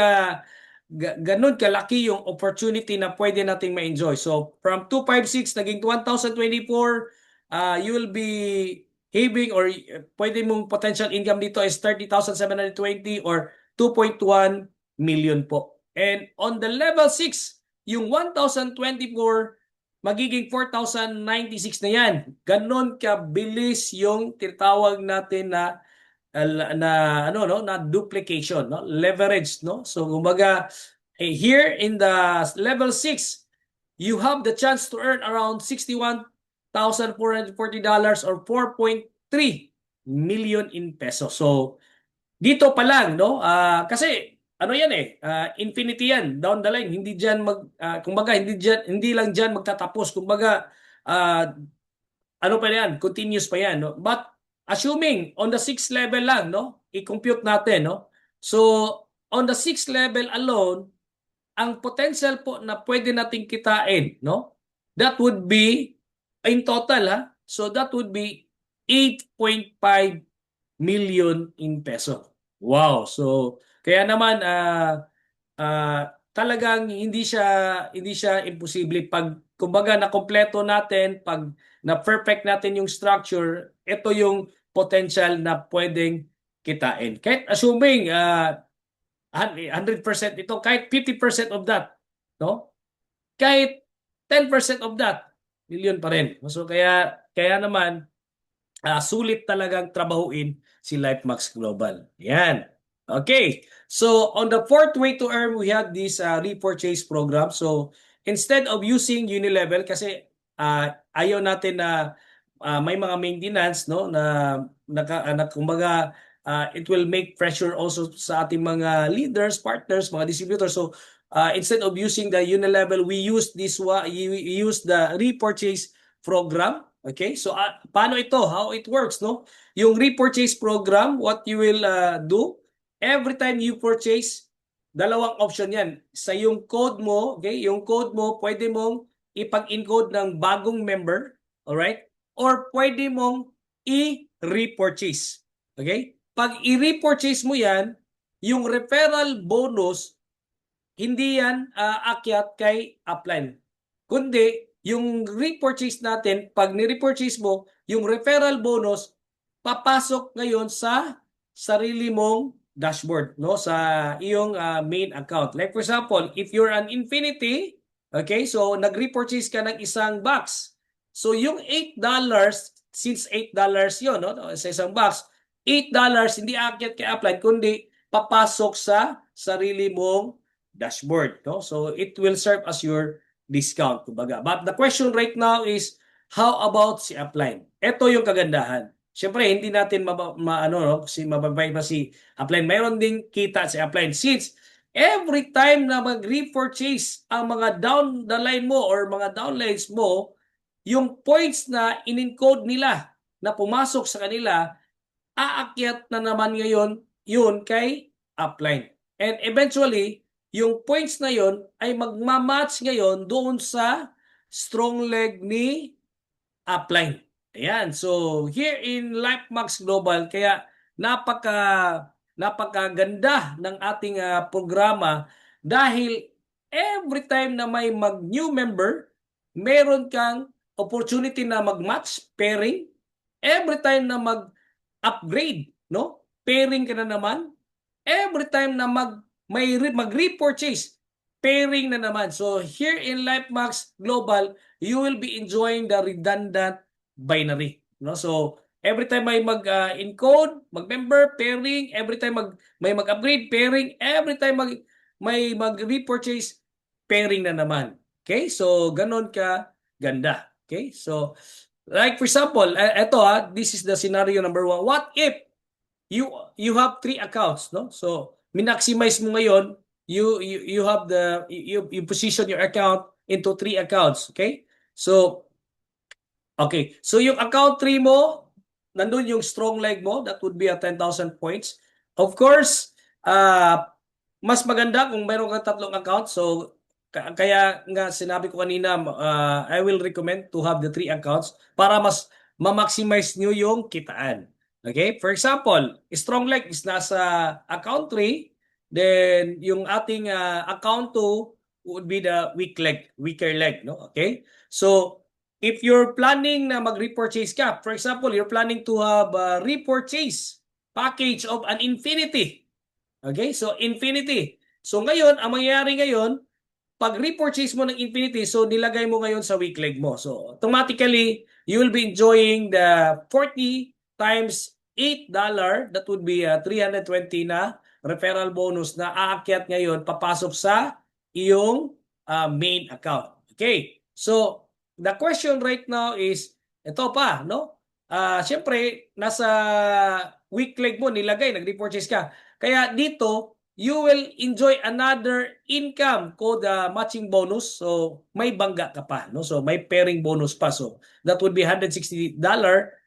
kalaki yung opportunity na pwede nating ma-enjoy. So from 256 naging 1,024, you will be having, or pwede mong potential income dito is 30,720 or 2.1 million po. And on the level 6, yung 1,024 magiging 4,096 na yan. Ganon kabilis yung tinatawag natin na duplication, no? Leverage, no? So kumbaga here in the level 6, you have the chance to earn around $61,440 or 4.3 million in peso. So dito pa lang, no? Kasi ano yan infinity yan, down the line, hindi diyan kumbaga hindi lang diyan magtatapos. Kumbaga ano pa yan, continuous pa yan, no? But assuming on the 6th level lang, no? I-compute natin, no? So on the 6th level alone, ang potential po na pwede nating kitain, no? That would be in total, so that would be 8.5 million in peso. Wow. So kaya naman talagang hindi siya imposible pag kumbaga na kompleto natin, pag na perfect natin yung structure, ito yung potential na pwedeng kitain. Kahit assuming 100% ito, kahit 50% of that, no? Kahit 10% of that, million pa rin. So kaya naman sulit talagang trabahuin si LifeMax Global. Yan. Okay. So on the fourth way to earn, we have this repurchase program. So instead of using Unilevel, kasi ayaw natin na may mga maintenance, no, na kumbaga it will make pressure also sa ating mga leaders, partners, mga distributors. So instead of using the Unilevel, we use the repurchase program. Okay? So paano ito? How it works, no? Yung repurchase program, what you will do, every time you purchase, dalawang option yan. Sa yung code mo, okay? Yung code mo, pwede mong ipag-encode ng bagong member, alright? Or pwede mong repurchase. Okay? Pag i-repurchase mo yan, yung referral bonus, hindi yan aakyat kay upline. Kundi, yung repurchase natin, pag ni-repurchase mo, yung referral bonus, papasok ngayon sa sarili mong dashboard, no? Sa iyong main account. Like for example, if you're an Infinity, okay, so nag-repurchase ka ng isang box. So yung $8, since $8 yun, no? Sa isang box, $8 hindi aakyat kay upline, kundi papasok sa sarili mong dashboard, no? So it will serve as your discount, kumbaga. But the question right now is, how about si upline? Ito yung kagandahan. Siyempre, hindi natin mababay pa si upline. Mayroon ding kita si upline. Since every time na mag-repurchase ang mga down the line mo or mga downlines mo, yung points na in-encode nila na pumasok sa kanila, aakyat na naman ngayon yun kay upline. And eventually, yung points na yon ay magmamatch ngayon doon sa strong leg ni upline. Ayan. So, here in LifeMax Global, kaya napakaganda ng ating programa dahil every time na may mag-new member, meron kang opportunity na mag-match pairing. Every time na mag-upgrade, no? Pairing ka na naman. Every time na mag-repurchase, pairing na naman. So here in LifeMax Global, you will be enjoying the redundant binary. No? So every time may mag-encode, mag-member, pairing, every time may mag-upgrade, pairing, every time may mag-repurchase, pairing na naman. Okay? So ganon ka ganda. Okay? So like for example, this is the scenario number 1. What if you have 3 accounts, no? So minaximize mo ngayon, you have you position your account into 3 accounts, okay? So yung account 3 mo, nandun yung strong leg mo, that would be 10,000 points. Of course, mas maganda kung meron kang 3 accounts. So kaya nga sinabi ko kanina, I will recommend to have the 3 accounts para mas ma-maximize nyo yung kitaan. Okay? For example, strong leg is nasa account 3, then yung ating account 2 would be the weaker leg, no? Okay? So, if you're planning na mag-repurchase ka, for example, you're planning to have a repurchase package of an Infinity. Okay? So, Infinity. So, ngayon, ang mangyayari ngayon, pag repurchase mo ng Infinity, so nilagay mo ngayon sa weak leg mo. So, automatically, you will be enjoying the 40 times $8, that would be 320 na referral bonus na aakyat ngayon papasok sa iyong main account. Okay. So, the question right now is, ito pa, no? Siyempre, nasa weak leg mo, nilagay, nag-repurchase ka. Kaya dito, you will enjoy another income called matching bonus. So, may bangga ka pa, no? So, may pairing bonus pa. So, that would be $160.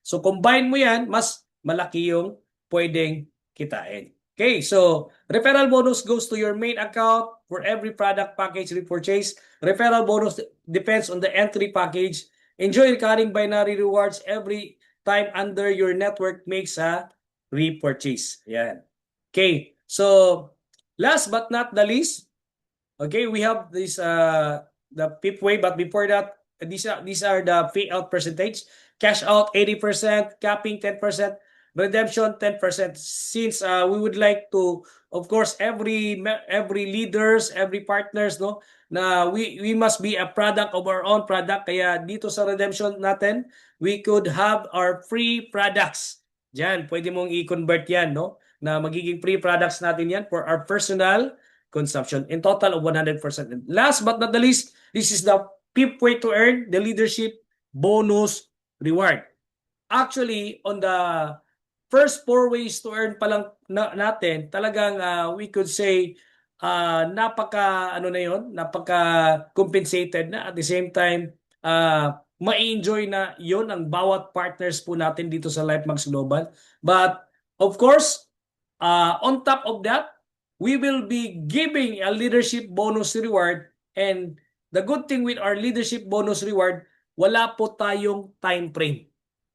So, combine mo yan, mas malaki yung pwedeng kitain. Okay, so referral bonus goes to your main account for every product package repurchase. Referral bonus depends on the entry package. Enjoy recurring binary rewards every time under your network makes a repurchase. Yan. Okay, so last but not the least, okay, we have this the PIP way, but before that, these are the payout percentage. Cash out 80%, capping 10%. Redemption 10%. Since we would like to, of course, every leaders, every partners, no, na we must be a product of our own product. Kaya dito sa redemption natin, we could have our free products. Diyan, pwede mong i-convert yan, no, na magiging free products natin yan for our personal consumption in total of 100%. And last but not the least, this is the PIP way to earn the leadership bonus reward. Actually, on the first 4 ways to earn pa lang natin, talagang we could say napaka compensated na, at the same time ma-enjoy na yon ang bawat partners po natin dito sa LifeMax Global. But of course, on top of that, we will be giving a leadership bonus reward, and the good thing with our leadership bonus reward, wala po tayong time frame.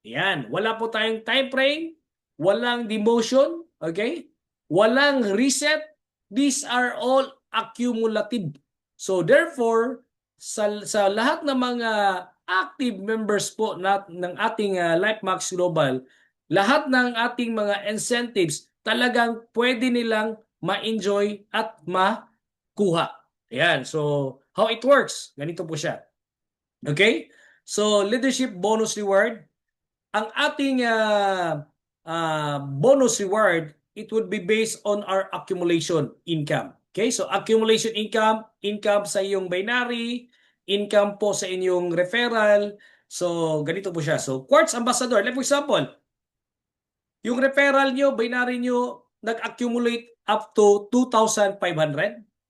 Yan, wala po tayong time frame, walang demotion, okay? Walang reset. These are all accumulative. So therefore, sa lahat ng mga active members po ng ating LifeMax Global, lahat ng ating mga incentives talagang pwede nilang ma-enjoy at makuha. Ayan, so how it works, ganito po siya. Okay? So leadership bonus reward, ang ating bonus reward, it would be based on our accumulation income. Okay? So accumulation income, income sa iyong binary, income po sa inyong referral. So ganito po siya. So Quartz Ambassador, like for example, yung referral nyo, binary nyo, nag-accumulate up to 2,500.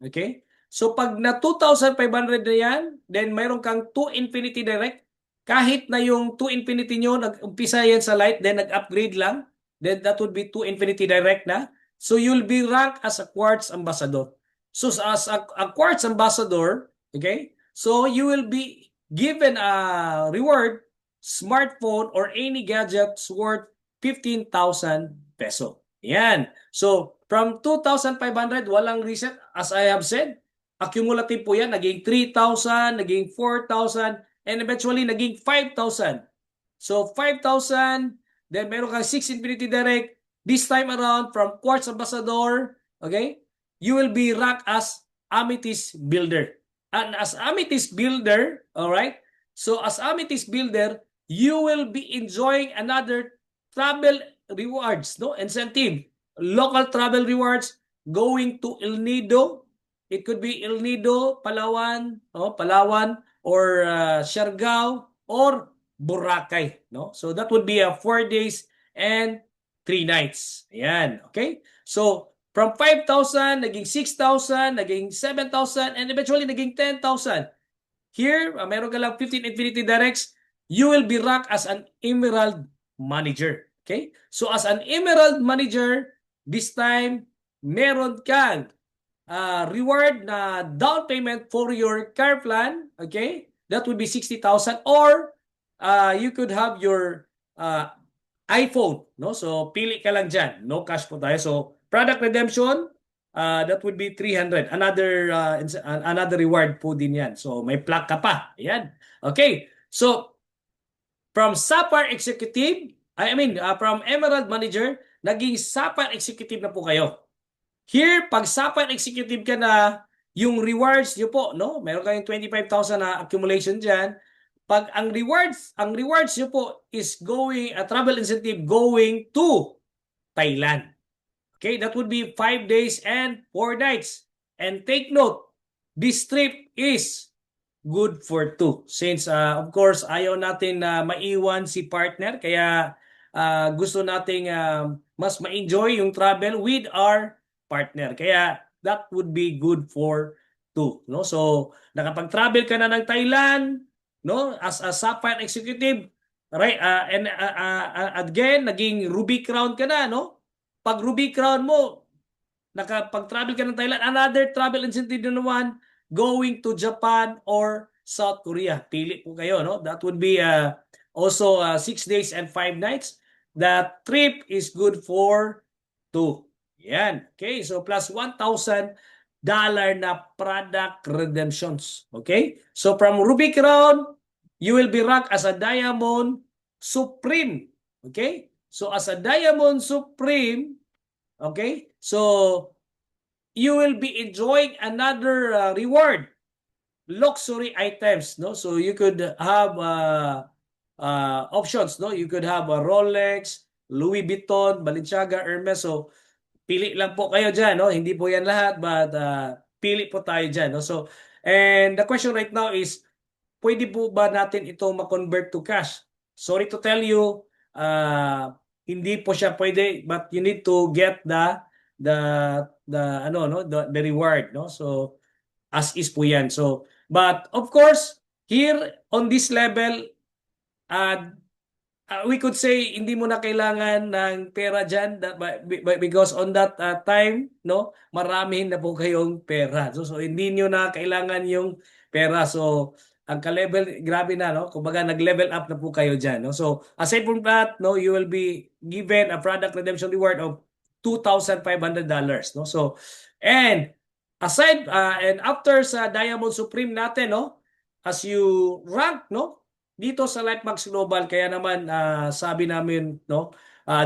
Okay? So pag na 2,500 na yan, then mayroon kang 2 Infinity Direct. Kahit na yung 2 Infinity nyo, nag-umpisa yan sa light, then nag-upgrade lang, then that would be 2 Infinity Direct na. So you'll be ranked as a Quartz Ambassador. So as a Quartz Ambassador, okay, so you will be given a reward, smartphone or any gadgets worth 15,000 peso. Yan. So, from 2,500, walang reset. As I have said, accumulative po yan. Naging 3,000, naging 4,000, and eventually naging 5,000. So, 5,000, then meron kang 6 Infinity Direct. This time around, from Quartz Ambassador, okay, you will be ranked as Amethyst Builder. And as Amethyst Builder, alright, so as Amethyst Builder, you will be enjoying another travel rewards, no? Incentive. Local travel rewards going to El Nido. It could be El Nido, Palawan, no? Palawan or Siargao or Boracay, no? So that would be 4 days and 3 nights. Ayan, okay? So from 5,000 naging 6,000, naging 7,000 and eventually naging 10,000. Here, meron ka lang 15 Infinity Directs, you will be ranked as an Emerald Manager. Okay? So as an Emerald Manager, this time, meron kang reward na down payment for your car plan. Okay? That would be 60,000 or you could have your iPhone. No? So pili ka lang dyan. No cash po tayo. So product redemption, that would be 300. Another reward po din yan. So may plaque ka pa. Ayan. Okay. So from Sapphire Executive, from Emerald Manager, naging Sapphire Executive na po kayo. Here, pag Sapphire Executive ka na, yung rewards nyo po, no? Meron kayong 25,000 na accumulation dyan. Pag ang rewards nyo po is going, a travel incentive going to Thailand. Okay, that would be 5 days and 4 nights. And take note, this trip is good for 2. Since, of course, ayaw natin na maiwan si partner. Kaya gusto nating mas ma-enjoy yung travel with our partner. Kaya that would be good for 2. No? So, nakapag-travel ka na ng Thailand, no? As a Sapphire Executive, right? And again, naging Ruby Crown ka na, no? Pag Ruby Crown mo, nakapag-travel ka ng Thailand, another travel incentive na naman, going to Japan or South Korea. Pili po kayo, no? That would be also 6 days and 5 nights. That trip is good for 2. Yan. Okay, so plus $1,000 na product redemptions. Okay? So from Ruby Crown, you will be ranked as a Diamond Supreme. Okay? So as a Diamond Supreme, okay? So you will be enjoying another reward, luxury items, no? So you could have options, no? You could have a Rolex, Louis Vuitton, Balenciaga, Hermes. So pili lang po kayo dyan, no? Hindi po yan lahat, but pili po tayo dyan, no? So, and the question right now is, pwede po ba natin ito ma-convert to cash? Sorry to tell you, hindi po siya pwede, but you need to get the reward, no? So as is po yan. So but of course here on this level, we could say hindi mo na kailangan ng pera dyan because on that time, no, marami na po kayong pera. So hindi nyo na kailangan yung pera. So ang ka-level, grabe na, no? Kumbaga, nag-level up na po kayo dyan, no? So, aside from that, no, you will be given a product redemption reward of $2,500, no? So, and and after sa Diamond Supreme natin, no, as you rank, no, dito sa LifeMax Global, kaya naman sabi namin, no,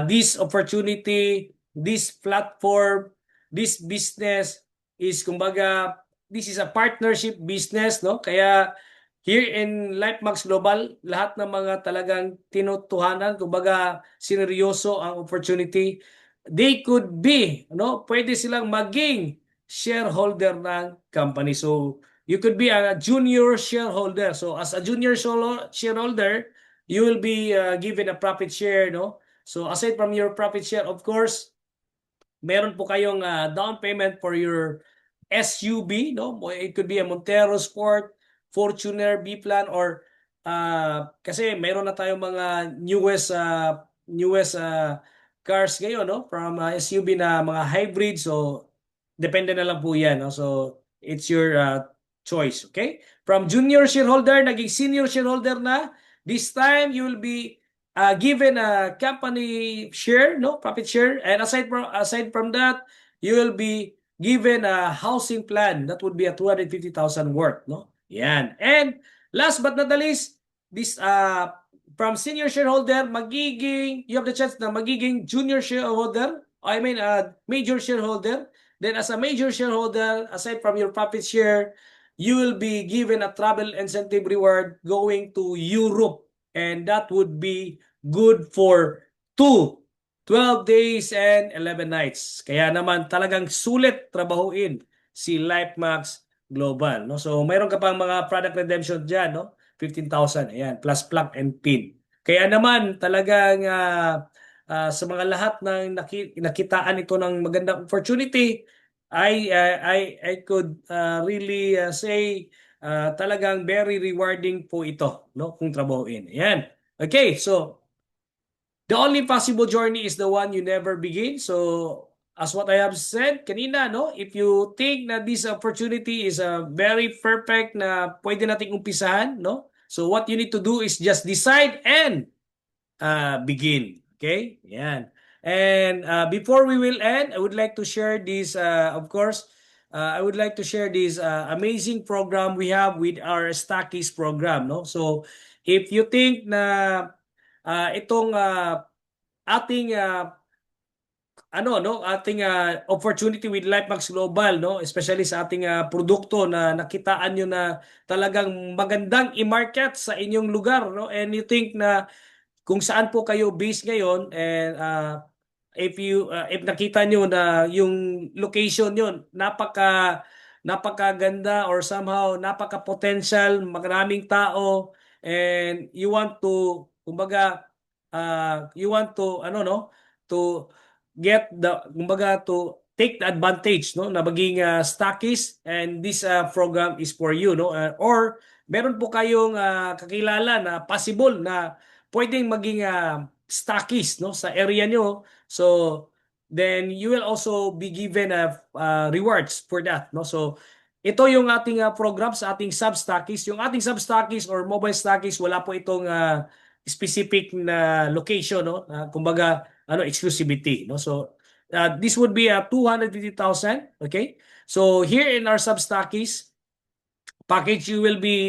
this opportunity, this platform, this business is, kumbaga, this is a partnership business, no? Kaya here in LifeMax Global, lahat ng mga talagang tinutuhanan, kumbaga sineryoso ang opportunity, they could be, no? Pwede silang maging shareholder ng company. So, you could be a junior shareholder. So, as a junior shareholder, you will be given a profit share, no? So, aside from your profit share, of course, meron po kayong down payment for your SUV, no? It could be a Montero Sport, Fortuner, B-Plan, or kasi meron na tayong mga newest cars ngayon, no? From SUV na mga hybrid, so depende na lang po yan, no? So it's your choice, okay? From junior shareholder, naging senior shareholder na, this time you will be given a company share, no, profit share, and aside from that, you will be given a housing plan that would be a 250,000 worth, no. Yan. And last but not the least, this from senior shareholder, you have the chance na magiging junior shareholder, major shareholder. Then as a major shareholder, aside from your profit share, you will be given a travel incentive reward going to Europe, and that would be good for 12 days and 11 nights. Kaya naman talagang sulit trabahuin si LifeMax Global, no? So mayroon ka pang mga product redemption diyan, no? 15,000, ayan, plus plug and pin. Kaya naman talagang sa mga lahat ng nakitaan ito ng magandang opportunity, I could really say talagang very rewarding po ito, no, kung trabahuin. Ayan. Okay, so the only possible journey is the one you never begin. So as what I have said kanina, no, if you think na this opportunity is a very perfect na pwede nating umpisahan, no, so what you need to do is just decide and begin. Okay? Yan. And before we will end, I would like to share this, of course, I would like to share this amazing program we have with our Stackies program, no? So, if you think na itong ating ating opportunity with LifeMax Global, no, especially sa ating produkto na nakitaan nyo na talagang magandang i-market sa inyong lugar, no, and you think na kung saan po kayo based ngayon, and if nakita nyo na yung location yun napakaganda or somehow napaka-potential, maraming tao, and you want to, kumbaga, you want to to get to take the advantage, no, na maging stockies, and this program is for you, no, or meron po kayong kakilala na possible na pwedeng maging stockies, no, sa area nyo. So then you will also be given rewards for that, no. So ito yung ating program sa ating sub-stockies. Yung ating sub-stockies or mobile stockies, wala po itong specific na location, no, kumbaga exclusivity, no. So this would be 250,000, okay. So here in our sub-stockies package,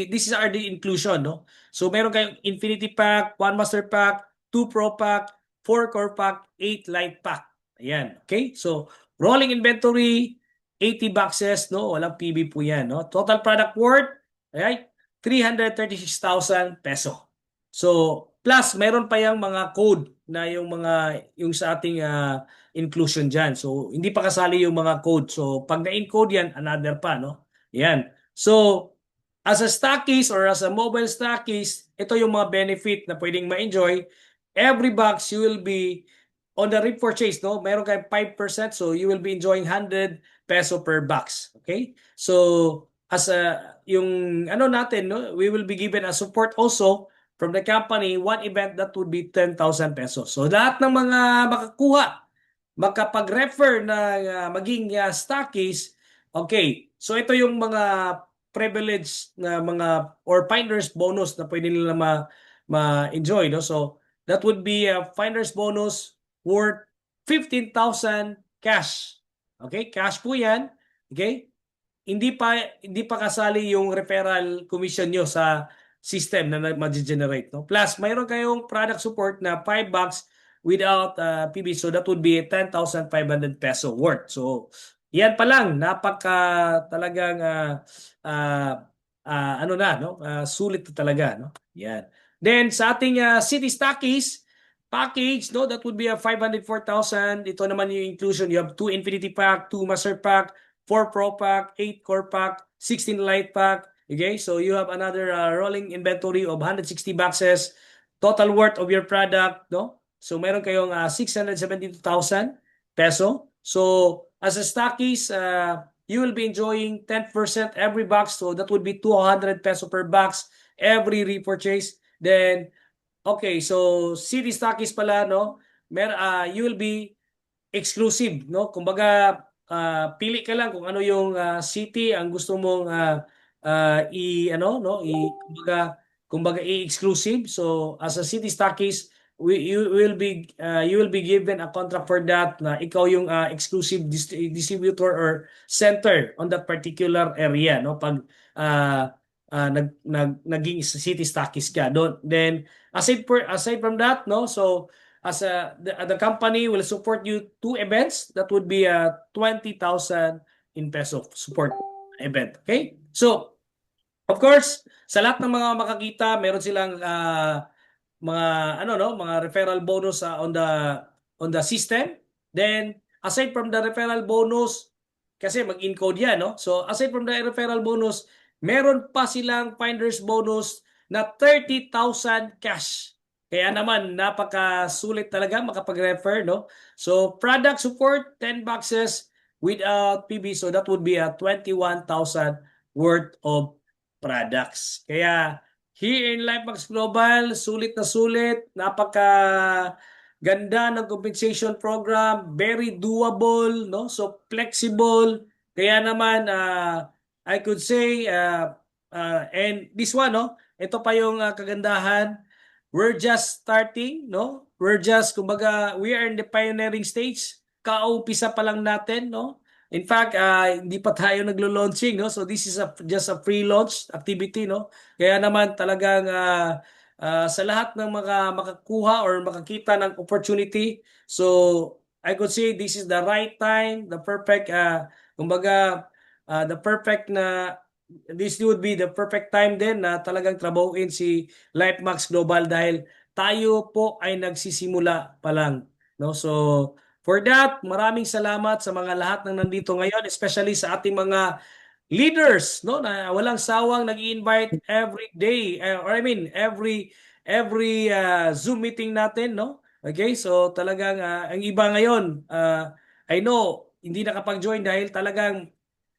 this is our inclusion, no. So meron kayong Infinity Pack, 1 Master Pack, 2 Pro Pack, 4 Core Pack, 8 Light Pack. Ayan, okay? So rolling inventory, 80 boxes, no? Walang PB po yan, no? Total product worth, right? 336,000 peso. So plus meron pa yung mga code na yung sa ating inclusion diyan. So hindi pa kasali yung mga code. So pag na-encode yan, another pa, no? Yan. So as a stockies or as a mobile stockies, ito yung mga benefit na pwedeng ma-enjoy. Every box you will be on the repurchase, no? Meron kayong 5%, so you will be enjoying 100 peso per box. Okay? So as yung natin, no, we will be given a support also from the company, one event that would be 10,000 pesos. So lahat ng mga makapag-refer na maging stockies, okay. So ito yung mga privilege na mga or finder's bonus na pwede nila ma-enjoy, no? So that would be a finder's bonus worth 15,000 cash. Okay? Cash po 'yan. Okay? Hindi pa kasali yung referral commission nyo sa system na ma-generate, no? Plus, mayroon kayong product support na $5 without PB. So that would be 10,500 peso worth. So yan pa lang, napaka talagang ano na, no? Sulit talaga, no? Yan. Then sa ating City Stockies package, no, that would be a 504,000. Ito naman yung inclusion. You have 2 Infinity Pack, 2 Master Pack, 4 Pro Pack, 8 Core Pack, 16 Light Pack. Okay, so you have another rolling inventory of 160 boxes. Total worth of your product, no? So meron kayong 672,000 peso. So as a stockies, you will be enjoying 10% every box. So that would be 200 peso per box every repurchase. Then, okay, so City Stockies pala, no? You will be exclusive, no? Kumbaga, pili ka lang kung ano yung city ang gusto mong kumbaga i-exclusive. So as a City Stockies, you will be given a contract for that na ikaw yung exclusive distributor or center on that particular area, no? Pag naging City Stockies ka doon. Then aside from that, no? So as the company will support you 2 events, that would be 20,000 in peso support event. Okay? So, of course, sa lahat ng mga makakita, meron silang mga referral bonus on the system. Then, aside from the referral bonus, kasi mag-encode yan, no? So, aside from the referral bonus, meron pa silang finder's bonus na 30,000 cash. Kaya naman, napakasulit talaga makapag-refer, no? So, product support, 10 boxes without PB. So, that would be 21,000 worth of products. Kaya, here in LifeMax Global, sulit na sulit. Napaka-ganda ng compensation program. Very doable, no? So, flexible. Kaya naman, I could say, and this one, no? Ito pa yung kagandahan. We're just starting, no? Kumbaga, we are in the pioneering stage. Kaumpisa pa lang natin, no? In fact, hindi pa tayo naglo-launching, no? So this is just a pre-launch activity, no? Kaya naman talagang sa lahat ng mga makakuha or makakita ng opportunity, so I could say this is the right time, the perfect, kumbaga, this would be the perfect time din na talagang trabahuin si LifeMax Global dahil tayo po ay nagsisimula pa lang, no? So for that, maraming salamat sa mga lahat ng nandito ngayon, especially sa ating mga leaders, no, na walang sawang nag-i-invite every day, or I mean every Zoom meeting natin, no? Okay, so talagang ang iba ngayon, I know hindi nakapag-join dahil talagang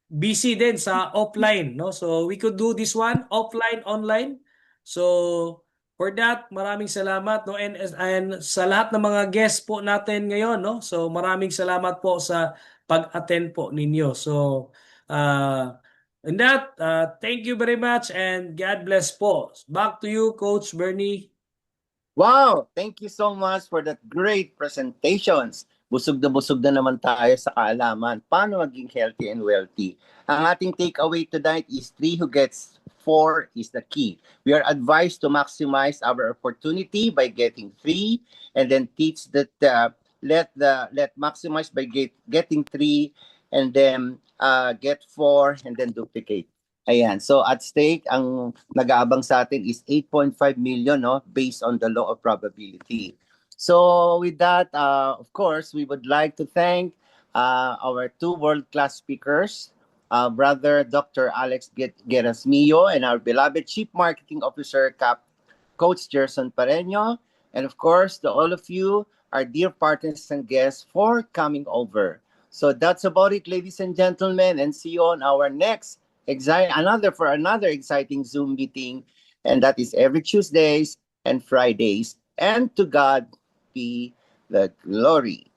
busy din sa offline, no? So we could do this one offline, online. So for that, maraming salamat, no? And sa lahat ng mga guests po natin ngayon, no? So maraming salamat po sa pag-attend po ninyo. So and that, thank you very much and God bless po. Back to you, Coach Bernie. Wow! Thank you so much for that great presentations. Busog na naman tayo sa kaalaman. Paano maging healthy and wealthy? Ang ating takeaway tonight is 3 who gets 4 is the key. We are advised to maximize our opportunity by getting 3 and then teach that let maximize by getting 3 and then get 4 and then duplicate. Ayan. So at stake, ang nag-aabang sa atin is 8.5 million, no, based on the law of probability. So with that, of course, we would like to thank our 2 world-class speakers, Brother Dr. Alex Gerasmillo and our beloved Chief Marketing Officer, Coach Gerson Pareño, and of course, to all of you, our dear partners and guests, for coming over. So that's about it, ladies and gentlemen, and see you on our next another exciting Zoom meeting, and that is every Tuesdays and Fridays. And to God be the glory.